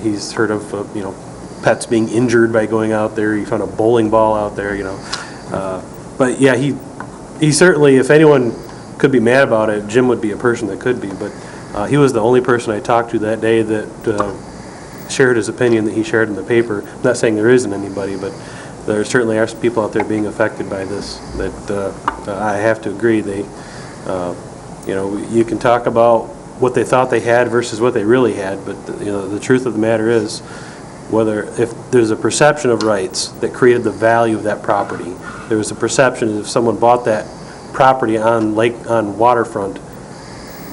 he's heard of, pets being injured by going out there. He found a bowling ball out there, But yeah, he certainly, if anyone could be mad about it, Jim would be a person that could be. But he was the only person I talked to that day that shared his opinion that he shared in the paper. I'm not saying there isn't anybody, but there certainly are some people out there being affected by this that I have to agree. You can talk about what they thought they had versus what they really had, but the truth of the matter is, if there's a perception of rights that created the value of that property, there was a perception that if someone bought that property on waterfront,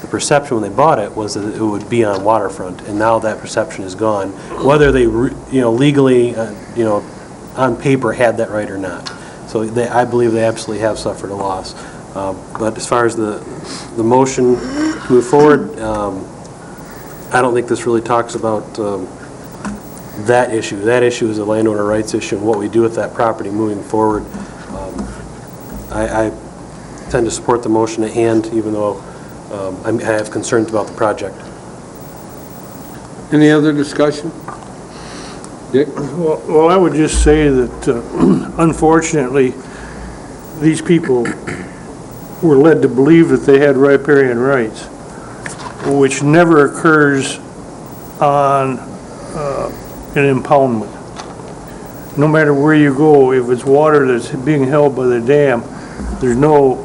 the perception when they bought it was that it would be on waterfront, and now that perception is gone. Whether they legally on paper had that right or not. So I believe they absolutely have suffered a loss. But as far as the motion to move forward, I don't think this really talks about that issue. That issue is a landowner rights issue and what we do with that property moving forward. I tend to support the motion at hand, even though I have concerns about the project. Any other discussion? Dick? Well, I would just say that unfortunately, these people were led to believe that they had riparian rights, which never occurs on an impoundment. No matter where you go, if it's water that's being held by the dam, there's no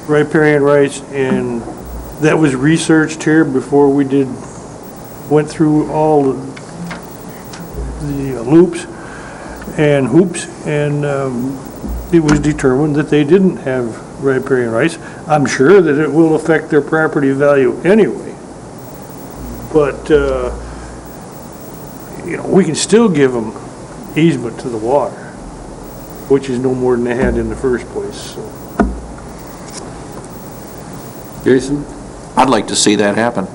riparian rights, and that was researched here before we went through all the loops and hoops, and it was determined that they didn't have riparian rights. I'm sure that it will affect their property value anyway, but we can still give them easement to the water, which is no more than they had in the first place. So. Jason? I'd like to see that happen.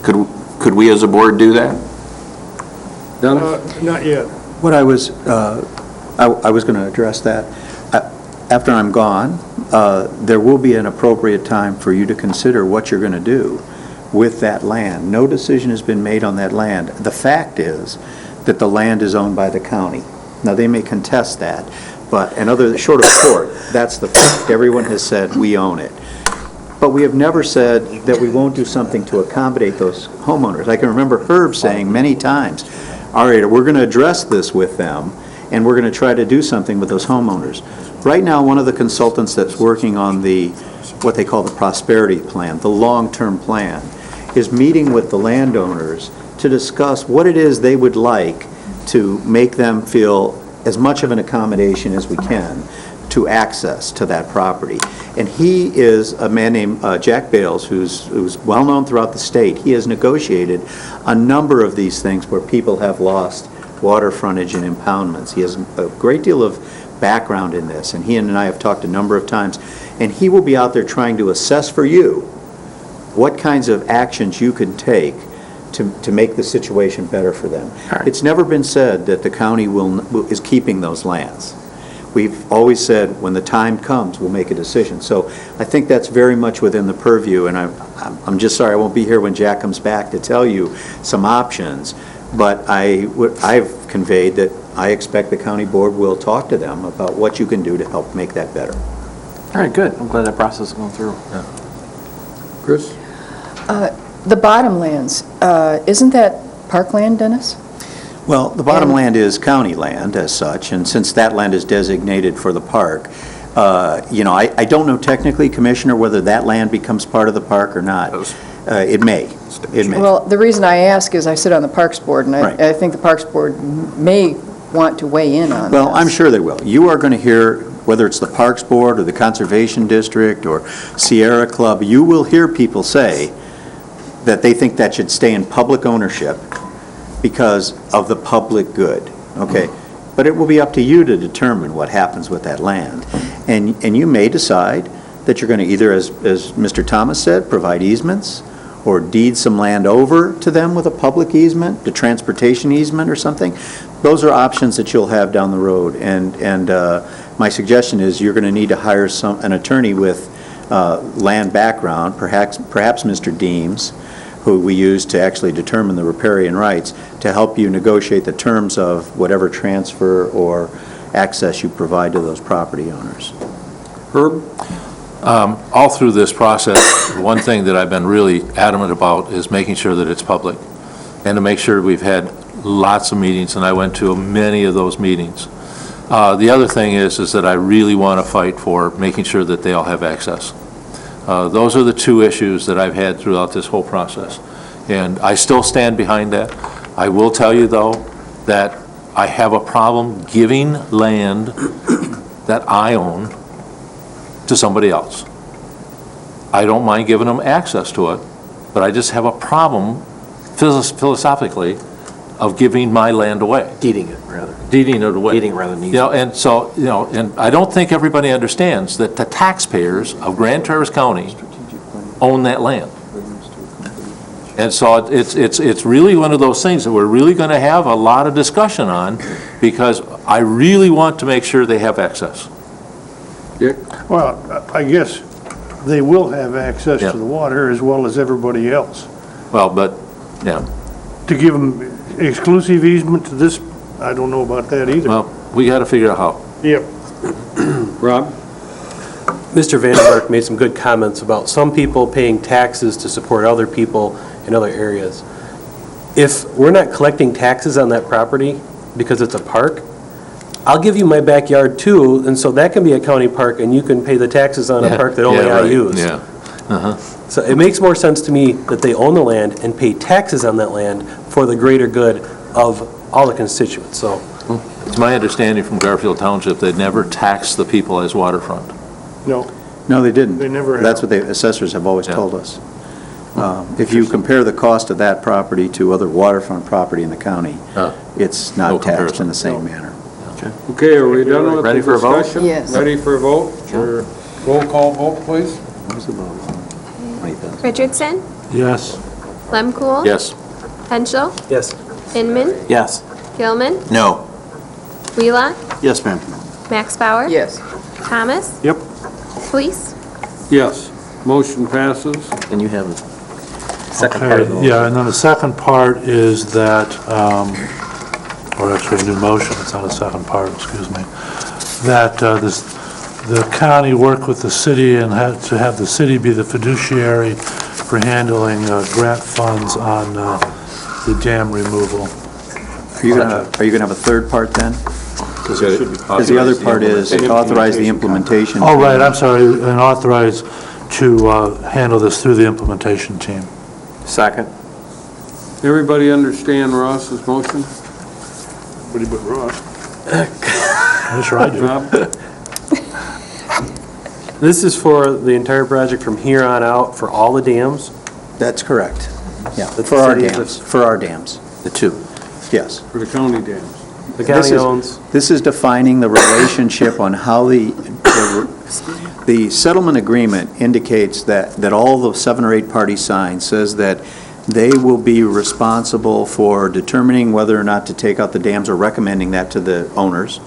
Could we as a board do that? Dennis? Not yet. What I was going to address that. After I'm gone, there will be an appropriate time for you to consider what you're going to do with that land. No decision has been made on that land. The fact is that the land is owned by the county. Now, they may contest that, but short of court, that's the fact. Everyone has said we own it. But we have never said that we won't do something to accommodate those homeowners. I can remember Herb saying many times, all right, we're going to address this with them, and we're going to try to do something with those homeowners. Right now, one of the consultants that's working on what they call the prosperity plan, the long-term plan, is meeting with the landowners to discuss what it is they would like to make them feel as much of an accommodation as we can to access to that property. And he is a man named Jack Bales, who's well-known throughout the state. He has negotiated a number of these things where people have lost water frontage and impoundments. He has a great deal of background in this, and he and I have talked a number of times. And he will be out there trying to assess for you what kinds of actions you can take to make the situation better for them. Right. It's never been said that the county is keeping those lands. We've always said when the time comes, we'll make a decision. So I think that's very much within the purview, and I'm just sorry I won't be here when Jack comes back to tell you some options, but I've conveyed that I expect the county board will talk to them about what you can do to help make that better. All right, good. I'm glad that process is going through. Yeah. Chris? The bottomlands, isn't that parkland, Dennis? Well, the bottomland is county land as such, and since that land is designated for the park, I don't know technically, Commissioner, whether that land becomes part of the park or not. It may. It may. Well, the reason I ask is I sit on the Parks Board, and I think the Parks Board may want to weigh in on Well, this. I'm sure they will. You are going to hear, whether it's the Parks Board or the Conservation District or Sierra Club, you will hear people say that they think that should stay in public ownership because of the public good, okay? But it will be up to you to determine what happens with that land. And you may decide that you're going to either, as Mr. Thomas said, provide easements, or deed some land over to them with a public easement, the transportation easement or something. Those are options that you'll have down the road. And my suggestion is you're going to need to hire an attorney with land background, perhaps Mr. Deems, who we use to actually determine the riparian rights, to help you negotiate the terms of whatever transfer or access you provide to those property owners. Herb? All through this process, one thing that I've been really adamant about is making sure that it's public, and to make sure we've had lots of meetings, and I went to many of those meetings. The other thing is that I really want to fight for making sure that they all have access. Those are the two issues that I've had throughout this whole process, and I still stand behind that. I will tell you, though, that I have a problem giving land that I own to somebody else. I don't mind giving them access to it, but I just have a problem philosophically of giving my land away. Deeding it, rather. Deeding it away. Deeding rather than easement. And so, and I don't think everybody understands that the taxpayers of Grand Traverse County own that land. And so it's really one of those things that we're really going to have a lot of discussion on, because I really want to make sure they have access. Dick? Well, I guess they will have access Yeah. to the water as well as everybody else. Well, but, yeah. To give them exclusive easement to this, I don't know about that either. Well, we got to figure out how. Yep. Rob? Mr. Vandenberg made some good comments about some people paying taxes to support other people in other areas. If we're not collecting taxes on that property because it's a park, I'll give you my backyard too, and so that can be a county park, and you can pay the taxes on a park that only I right. use. Yeah. Uh-huh. So it makes more sense to me that they own the land and pay taxes on that land for the greater good of all the constituents, so. It's my understanding from Garfield Township, they never taxed the people as waterfront. No. No, they didn't. They never have. That's what the assessors have always Yeah. told us. If you compare the cost of that property to other waterfront property in the county, it's No not taxed comparison. in the same manner. Okay, are we done with Ready the for a vote? discussion? Yes. Ready for a vote? Roll call vote, please. Richardson, Yes. Lemkool. Yes. Henschel, Yes. Inman, Yes. Gilman, No. Wheelock, Yes, ma'am. Max Bauer. Yes. Thomas. Yep. Police. Yes, motion passes. And you have the second part of the Okay, yeah, and then the second part is that, or actually a new motion, it's not a second part, excuse me, that the county work with the city and to have the city be the fiduciary for handling grant funds on the dam removal. Are you gonna have a third part then? Because the other part is authorize the implementation. Oh, right, I'm sorry, and authorize to handle this through the implementation team. Second. Everybody understand Ross's motion? Everybody but Ross. I'm sure I do. Rob? This is for the entire project from here on out for all the dams? That's correct. Yeah, The for our city is dams, for our dams, The two. yes. For the county dams. The This county is- owns? This is defining the relationship on how the settlement agreement indicates that all the 7 or 8 parties signed says that they will be responsible for determining whether or not to take out the dams, or recommending that to the owners,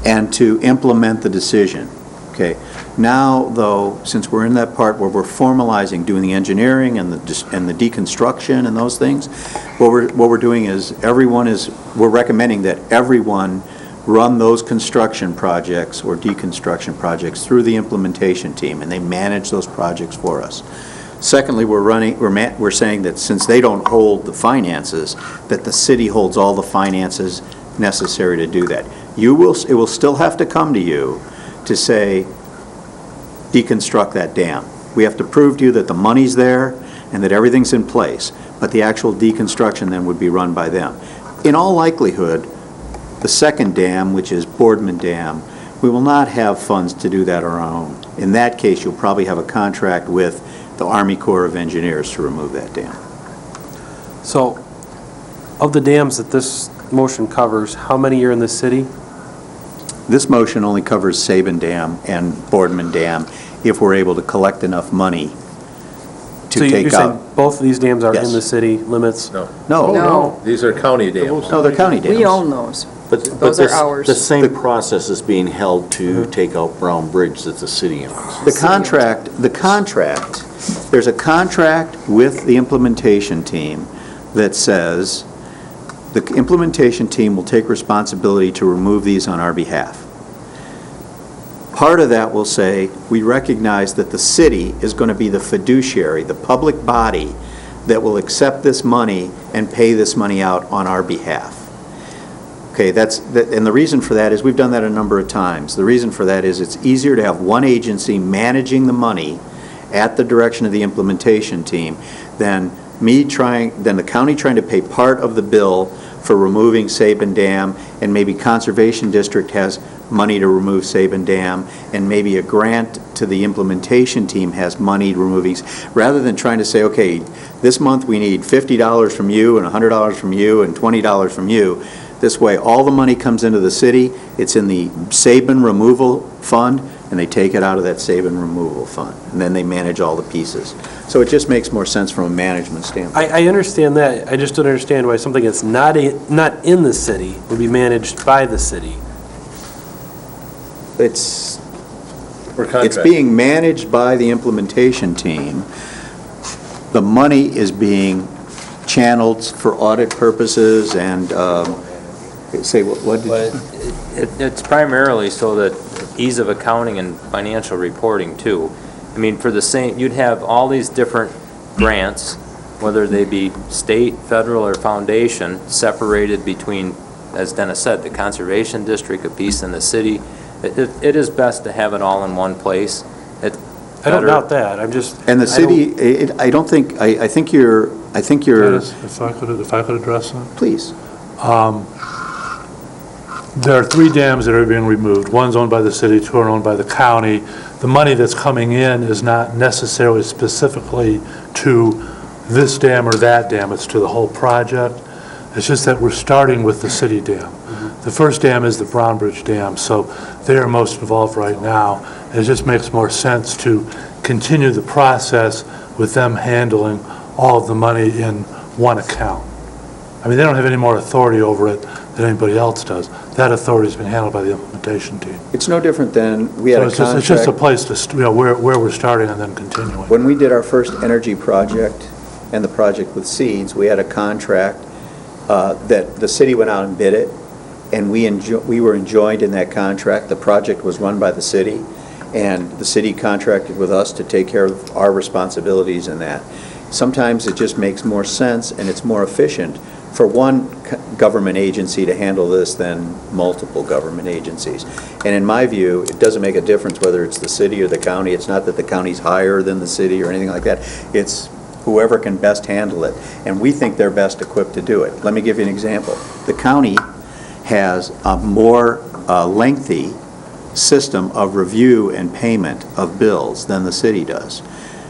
and to implement the decision. Okay. Now, though, since we're in that part where we're formalizing, doing the engineering and the deconstruction and those things, what we're doing is we're recommending that everyone run those construction projects or deconstruction projects through the implementation team, and they manage those projects for us. Secondly, we're saying that since they don't hold the finances, that the city holds all the finances necessary to do that. It will still have to come to you to say, deconstruct that dam. We have to prove to you that the money's there and that everything's in place, but the actual deconstruction then would be run by them. In all likelihood, the second dam, which is Boardman Dam, we will not have funds to do that on our own. In that case, you'll probably have a contract with the Army Corps of Engineers to remove that dam. So, Of the dams that this motion covers, how many are in the city? This motion only covers Saban Dam and Boardman Dam if we're able to collect enough money to So you're take saying out. both of these dams are Yes. in the city limits? No. No, No. These are county dams. no, they're county dams. We own those. But Those are this- ours. The same process is being held to take out Brown Bridge that the city owns. The contract, there's a contract with the implementation team that says the implementation team will take responsibility to remove these on our behalf. Part of that will say, we recognize that the city is going to be the fiduciary, the public body that will accept this money and pay this money out on our behalf. Okay, and the reason for that is, we've done that a number of times. The reason for that is it's easier to have one agency managing the money at the direction of the implementation team than the county trying to pay part of the bill for removing Saban Dam, and maybe Conservation District has money to remove Saban Dam, and maybe a grant to the implementation team has money removing, rather than trying to say, okay, this month we need $50 from you and $100 from you and $20 from you. This way, all the money comes into the city, it's in the Saban removal fund, and they take it out of that Saban removal fund, and then they manage all the pieces. So it just makes more sense from a management standpoint. I understand that. I just don't understand why something that's not in the city would be managed by the city. It's being managed by the implementation team. The money is being channeled for audit purposes and, what did you? It's primarily so that ease of accounting and financial reporting too. I mean, for the same, you'd have all these different grants, whether they be state, federal, or foundation, separated between, as Dennis said, the Conservation District, a piece in the city. It is best to have it all in one place. I don't doubt that, I'm just... And the city, I think you're, Dennis, if I could address that? please. There are 3 dams that are being removed. One's owned by the city, 2 are owned by the county. The money that's coming in is not necessarily specifically to this dam or that dam, it's to the whole project. It's just that we're starting with the city dam. The first dam is the Brown Bridge Dam, so they are most involved right now. It just makes more sense to continue the process with them handling all of the money in one account. I mean, they don't have any more authority over it than anybody else does. That authority's been handled by the implementation team. It's no different than, we had a So it's just a contract, place to, where we're starting and then continuing. when we did our first energy project and the project with Seeds, we had a contract that the city went out and bid it, and we were enjoined in that contract. The project was run by the city, and the city contracted with us to take care of our responsibilities in that. Sometimes it just makes more sense and it's more efficient for one government agency to handle this than multiple government agencies. And in my view, it doesn't make a difference whether it's the city or the county. It's not that the county's higher than the city or anything like that. It's whoever can best handle it, and we think they're best equipped to do it. Let me give you an example. The county has a more lengthy system of review and payment of bills than the city does.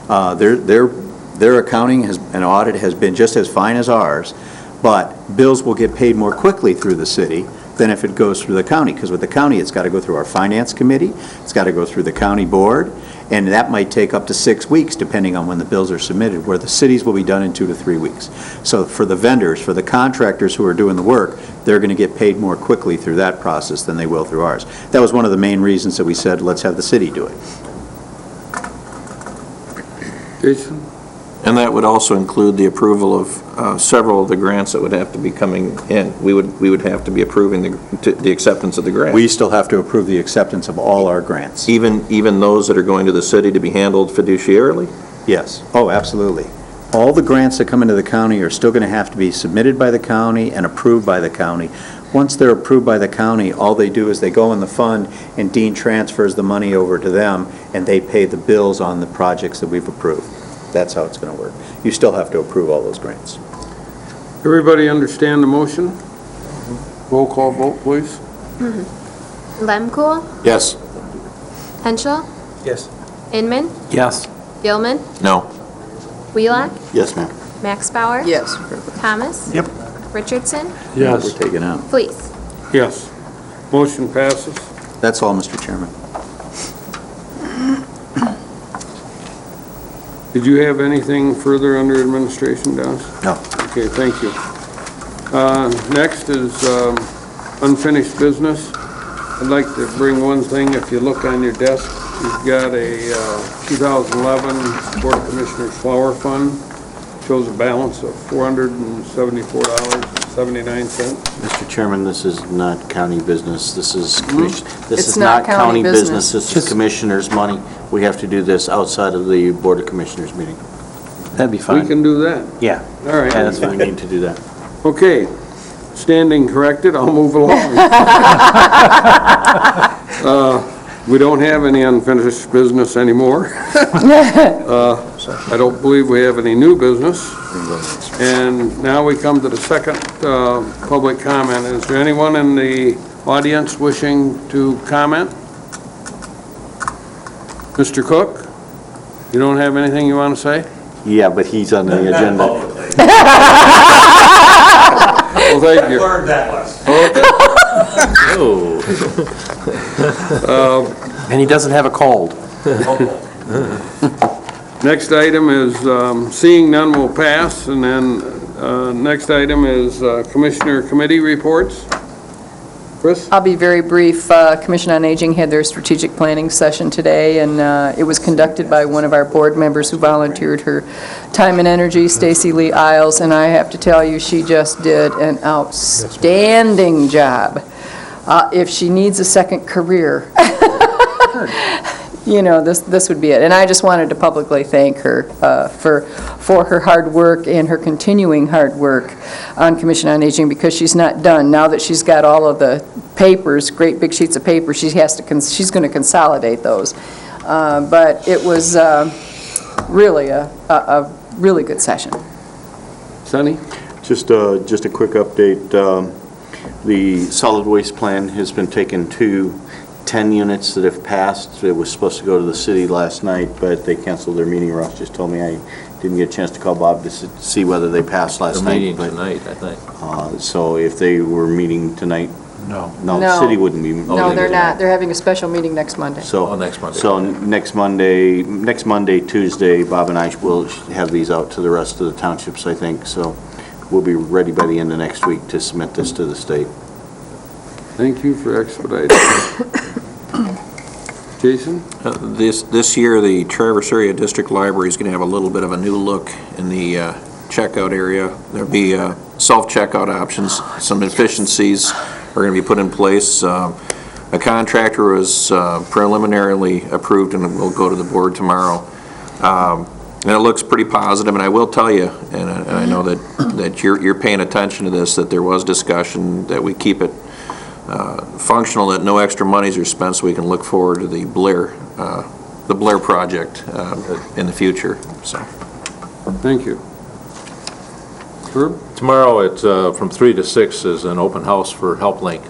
Their accounting and audit has been just as fine as ours, but bills will get paid more quickly through the city than if it goes through the county, because with the county, it's got to go through our finance committee, it's got to go through the county board, and that might take up to 6 weeks, depending on when the bills are submitted, where the cities will be done in 2 to 3 weeks. So for the vendors, for the contractors who are doing the work, they're going to get paid more quickly through that process than they will through ours. That was one of the main reasons that we said, let's have the city do it. Jason? And that would also include the approval of several of the grants that would have to be coming in. We would have to be approving the acceptance of the grant. We still have to approve the acceptance of all our grants. Even those that are going to the city to be handled fiduciarily? Yes. Oh, absolutely. All the grants that come into the county are still going to have to be submitted by the county and approved by the county. Once they're approved by the county, all they do is they go in the fund and Dean transfers the money over to them and they pay the bills on the projects that we've approved. That's how it's going to work. You still have to approve all those grants. Everybody understand the motion? Roll call vote, please. Lemkool, Yes. Henschel, Yes. Inman, Yes. Gilman, No. Wheelock, Yes, ma'am. Max Bauer, Yes. Thomas. Yep. Richardson? Yes. We're taken out. Fleece? Yes. Motion passes. That's all, Mr. Chairman. Did you have anything further under administration, Dennis? No. Okay, thank you. Next is unfinished business. I'd like to bring one thing. If you look on your desk, you've got a 2011 Board of Commissioners Flower Fund. Shows a balance of $474.79. Mr. Chairman, this is not county business. This is, this It's is not not county county business. business. This is commissioners' money. We have to do this outside of the Board of Commissioners meeting. That'd be We fine. can do that. Yeah. All right. Yeah, that's what we need to do that. Okay, standing corrected, I'll move along. We don't have any unfinished business anymore. I don't believe we have any new business. And now we come to the second public comment. Is there anyone in the audience wishing to comment? Mr. Cook, you don't have anything you want to say? Yeah, but he's on the agenda. Well, thank you. Learned that lesson. And he doesn't have a cold. Next item is, seeing none will pass, and then next item is Commissioner Committee reports. Chris? I'll be very brief. Commission on Aging had their strategic planning session today, and it was conducted by one of our board members who volunteered her time and energy, Stacy Lee Isles, and I have to tell you, she just did an outstanding job. If she needs a second career, you know, this would be it. And I just wanted to publicly thank her for her hard work and her continuing hard work on Commission on Aging, because she's not done. Now that she's got all of the papers, great big sheets of paper, she's going to consolidate those. But it was really a really good session. Sonny? Just a quick update. The solid waste plan has been taken to 10 units that have passed. It was supposed to go to the city last night, but they canceled their meeting. Ross just told me. I didn't get a chance to call Bob to see whether they passed last night. They're meeting but, tonight, I think. So if they were meeting tonight, No. no, the city wouldn't be. No, they're not. They're having a special meeting next Monday. So, next Monday. So next Monday, Tuesday, Bob and I will have these out to the rest of the townships, I think. So we'll be ready by the end of next week to submit this to the state. Thank you for expediting. Jason? This year, the Traverse Area District Library is going to have a little bit of a new look in the checkout area. There'll be self-checkout options. Some efficiencies are going to be put in place. A contractor was preliminarily approved and will go to the board tomorrow. And it looks pretty positive, and I will tell you, and I know that you're paying attention to this, that there was discussion that we keep it functional, that no extra monies are spent, so we can look forward to the Blair project in the future. So, thank you. Herb? Tomorrow at from 3 to 6 is an open house for HelpLink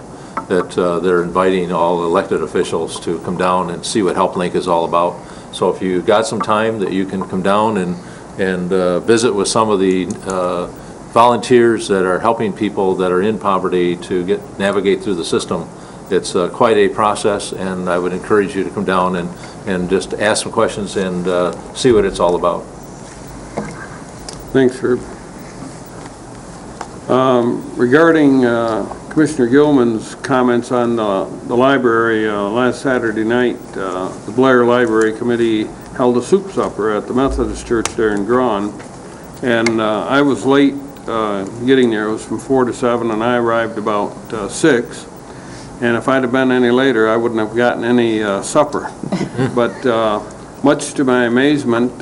that they're inviting all elected officials to come down and see what HelpLink is all about. So if you got some time that you can come down and visit with some of the volunteers that are helping people that are in poverty to navigate through the system. It's quite a process, and I would encourage you to come down and just ask some questions and see what it's all about. Thanks, Herb. Regarding Commissioner Gilman's comments on the library, last Saturday night, the Blair Library Committee held a soup supper at the Methodist Church there in Grawn, and I was late getting there. It was from 4 to 7, and I arrived about 6. And if I'd have been any later, I wouldn't have gotten any supper. But much to my amazement,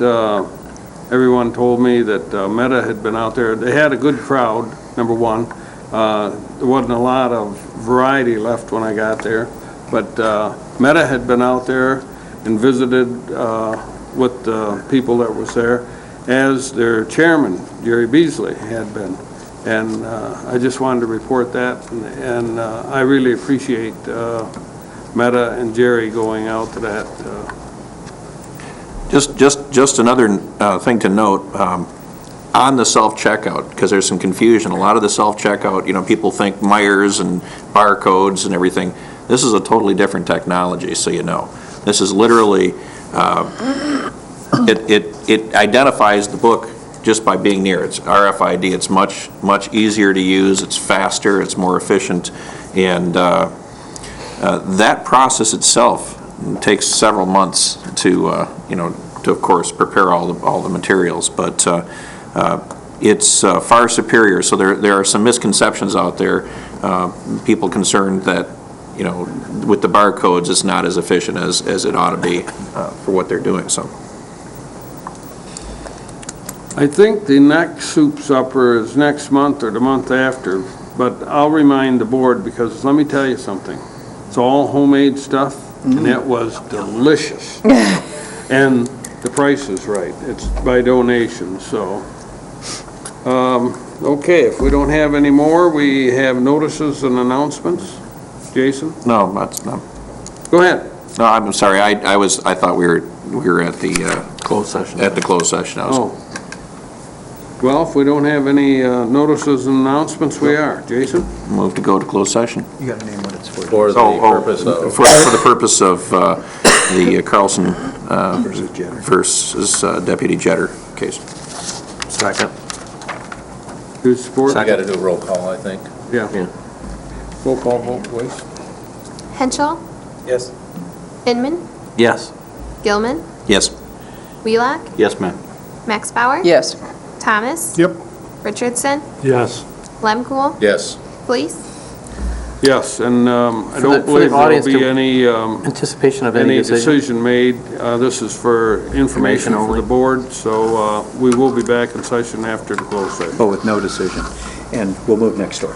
everyone told me that Meta had been out there. They had a good crowd, number one. There wasn't a lot of variety left when I got there. But Meta had been out there and visited with the people that was there, as their chairman, Jerry Beasley, had been. And I just wanted to report that, and I really appreciate Meta and Jerry going out to that. Just Just another thing to note, on the self-checkout, because there's some confusion, a lot of the self-checkout, people think Myers and barcodes and everything. This is a totally different technology, so you know. This is literally, it identifies the book just by being near. It's RFID. It's much easier to use. It's faster. It's more efficient. And that process itself takes several months to, of course, prepare all the materials. But it's far superior. So there are some misconceptions out there. People concerned that, with the barcodes, it's not as efficient as it ought to be for what they're doing. So. I think the next soup supper is next month or the month after, but I'll remind the board, because let me tell you something. It's all homemade stuff, and it was delicious. And the price is right. It's by donation, so. Okay, if we don't have any more, we have notices and announcements. Jason? No, that's not. Go ahead. No, I'm sorry. I thought we were at the closed session. At the closed session. Well, if we don't have any notices and announcements, we are. Jason? Move to go to closed session. You got to name what it's for. For the purpose of... For the purpose of the Carlson versus Deputy Jetter case. Second. Who's support? I got to do a roll call, I think. Yeah. Roll call vote, please. Henschel? Yes. Inman? Yes. Gilman? Yes. Wheelock? Yes, ma'am. Max Bauer? Yes. Thomas? Yep. Richardson? Yes. Lemkool? Yes. Please? Yes, and I For don't the believe there'll audience be to- any Anticipation of any decision? decision made. This is for information for only. the board, so we will be back in session after the closed session. But with no decision. And we'll move next door.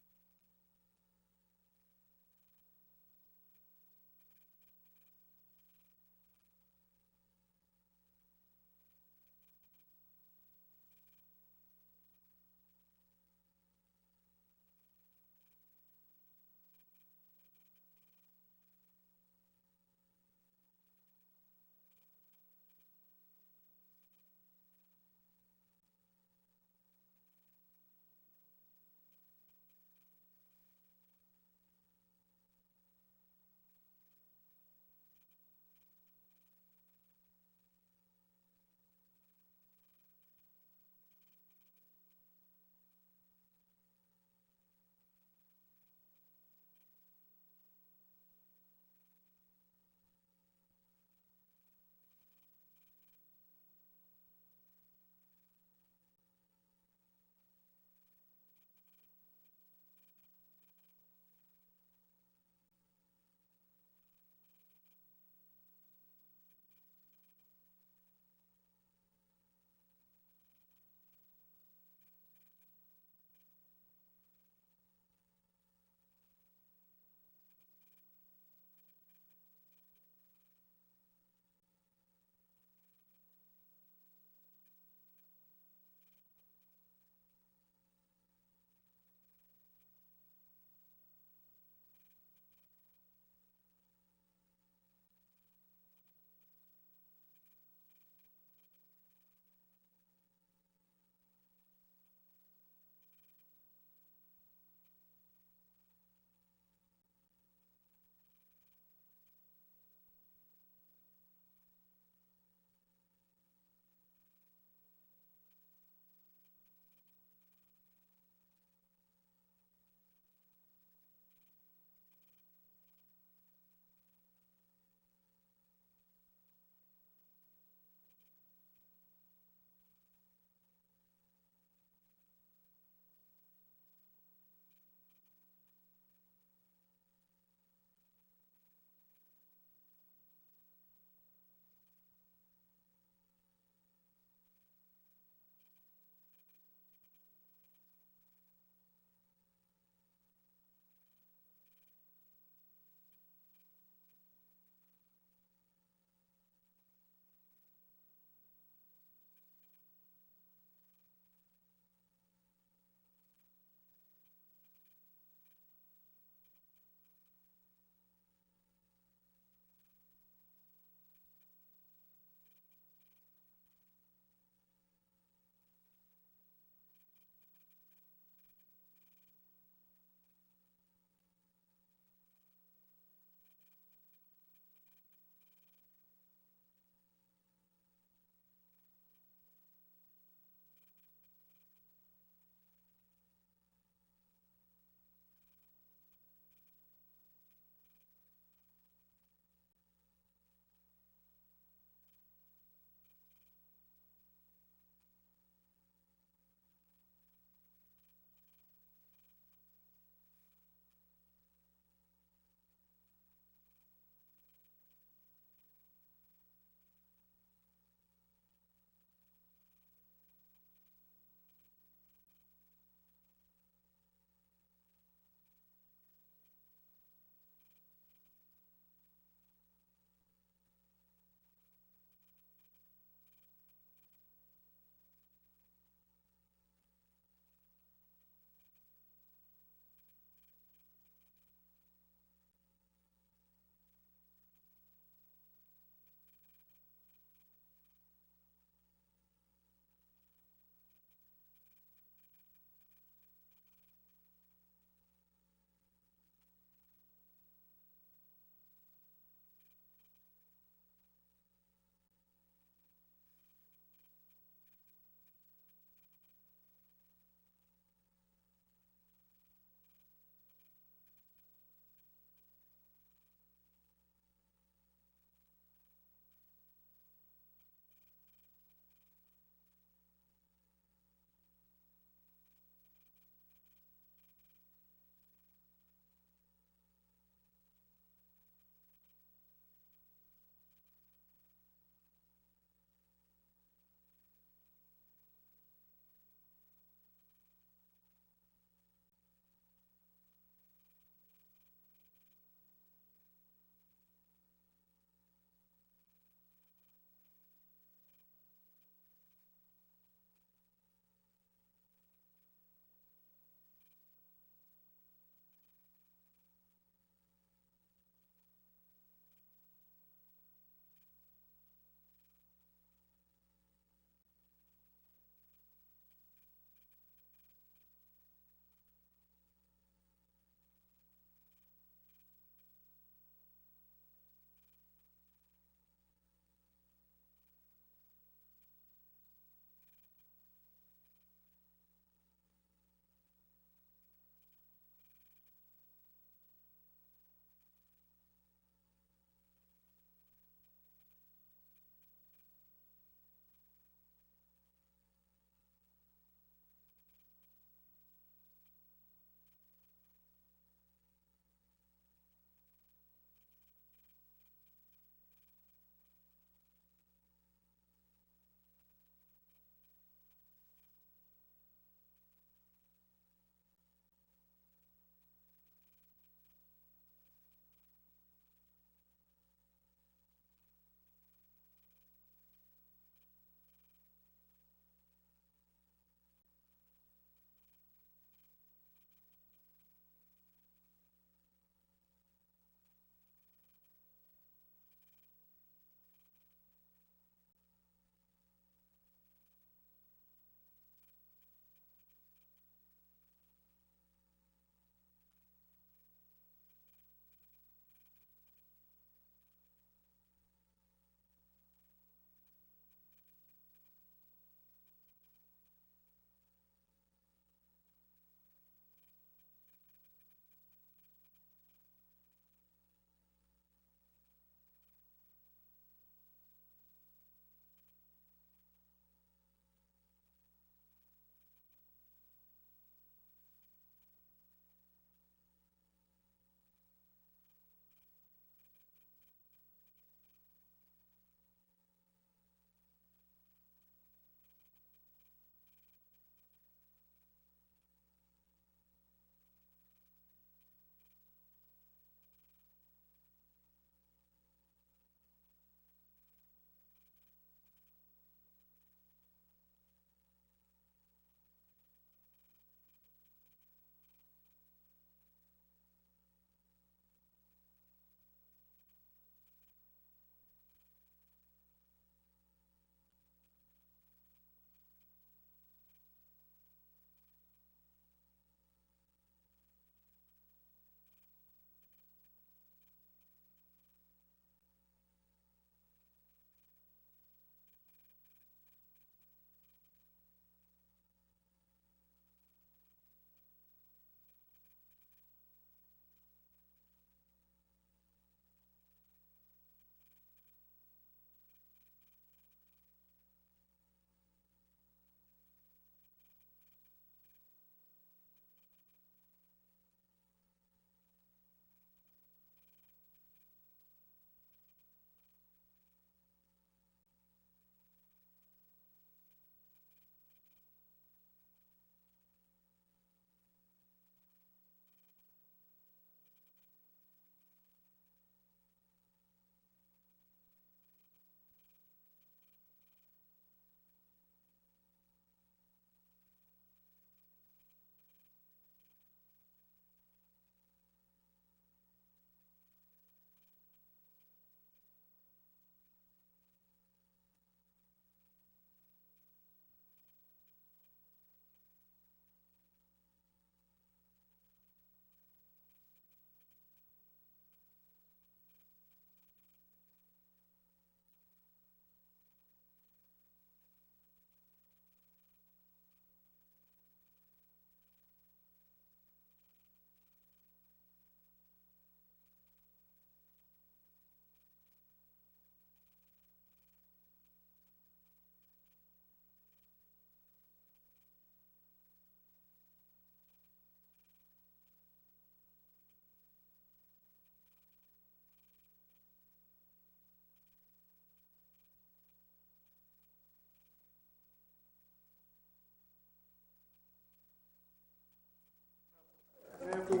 And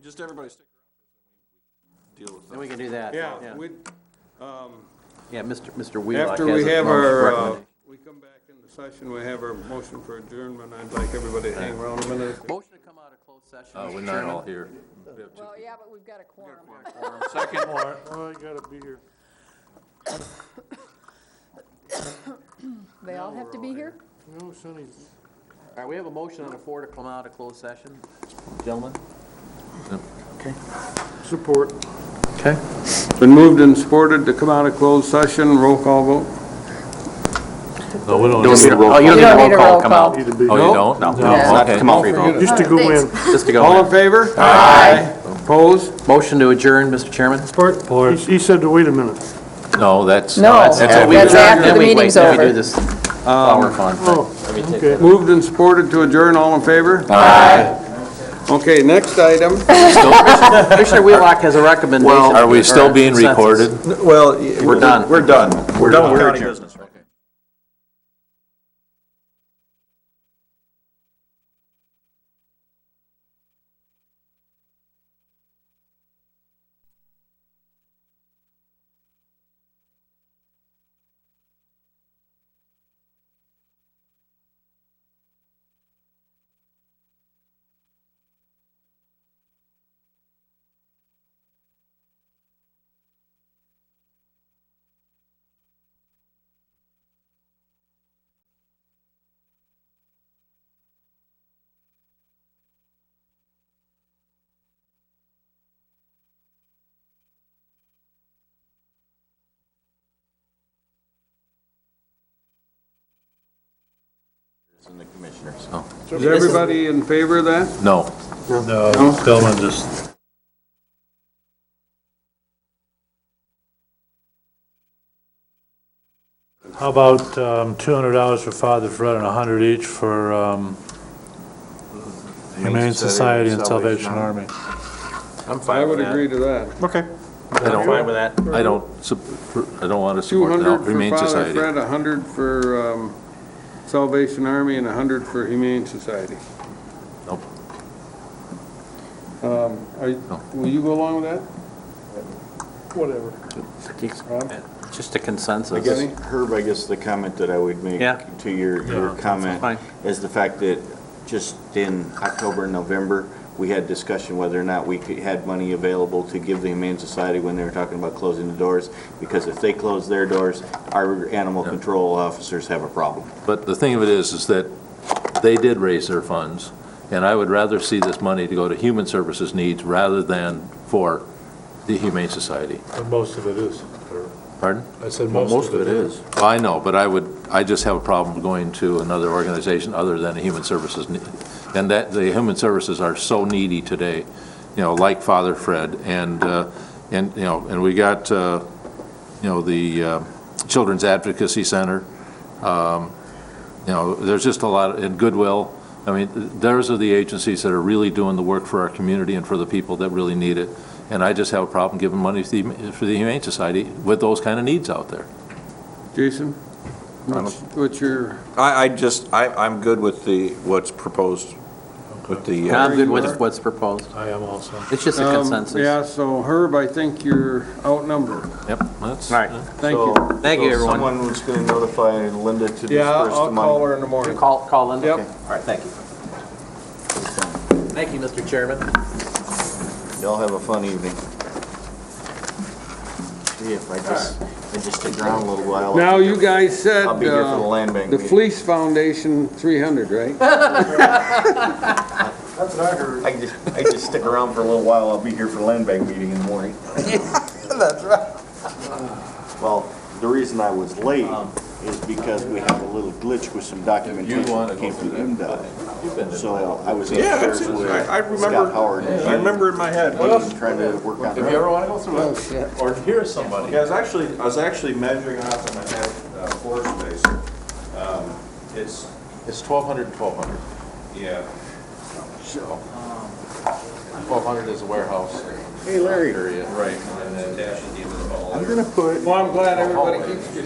just everybody stick around. Deal with Then we can do that. Yeah, Yeah, Mr. Wheelock after has we a have motion our, recommendation. we come back in the session, we have our motion for adjournment. I'd like everybody to hang around a minute. Motion to come out of closed session. We're not all here. Well, yeah, but we've got a quorum. Second. Oh, I gotta be here. They all have to be here? No, Sonny's. All right, we have a motion on the floor to come out of closed session. Gentlemen? Okay. Support. Okay. Been moved and supported to come out of closed session. Roll call vote. No, we don't. You don't need a roll call. You don't need a roll Come call. out. Oh, you don't? No, Yeah. not to come out. Free vote. Just to go in. Just to go All in. in favor? Aye. Opposed? Motion to adjourn, Mr. Chairman? He said to wait a minute. No, that's. No, that's that's we- after the Then we wait, meeting's then we over. do this flower fund thing. Oh, okay. Moved and supported to adjourn. All in favor? Aye. Okay, next item. Commissioner Wheelock has a recommendation. Are we still or being consensus. recorded? Well, We're done. We're done. We're done with county business. And the commissioners. Is everybody in favor of that? No. No, Stillman just. How about $200 for Father Fred and $100 each for Humane Society and Salvation Army? I'm fine I with would that. agree to that. Okay. I'm fine with that. I don't want to support the 200 for Humane Father Society. Fred, 100 for Salvation Army, and 100 for Humane Society. Nope. Will you go along with that? Whatever. Just a consensus. I guess, Herb, I guess the comment that I would make Yeah. to your comment fine. is the fact that just in October and November, we had discussion whether or not we had money available to give the Humane Society when they were talking about closing the doors, because if they close their doors, our animal control officers have a problem. But the thing of it is that they did raise their funds, and I would rather see this money to go to human services needs rather than for the Humane Society. And most of it is. Pardon? I said most of it is. Well, I know, but I just have a problem going to another organization other than a human services. And that, the human services are so needy today, like Father Fred, and we got, the Children's Advocacy Center. There's just a lot, and Goodwill. I mean, those are the agencies that are really doing the work for our community and for the people that really need it. And I just have a problem giving money for the Humane Society with those kind of needs out there. Jason? What's your... I'm good with what's proposed with the. I'm good with what's proposed. I am also. It's just a consensus. Yeah, so Herb, I think you're outnumbered. Yep, that's. All right. Thank you. Thank you, everyone. Someone was going to notify Linda to disperse the money. Yeah, I'll call her in the morning. Call Linda? Yep. Okay. All right, thank you. Thank you, Mr. Chairman. Y'all have a fun evening. See, if I just stick around a little while. Now, you guys said... I'll be here for the land bank The meeting. Fleece Foundation, 300, right? That's what I heard. I just stick around for a little while. I'll be here for the land bank meeting in the morning. That's right. Well, the reason I was late is because we have a little glitch with some documentation that came from MDOT. So I was upstairs with I remember. Scott Howard. I remember in my head. Trying to work on If you ever want to go through Oh, it, shit. or hear somebody. Yeah, I was actually measuring off in my head floor space. It's, It's 1,200 and 1,200. yeah. 1,200 is a warehouse. Hey, Larry. Area. Right. And then dash the dealer hall. I'm gonna put. Well, I'm glad everybody keeps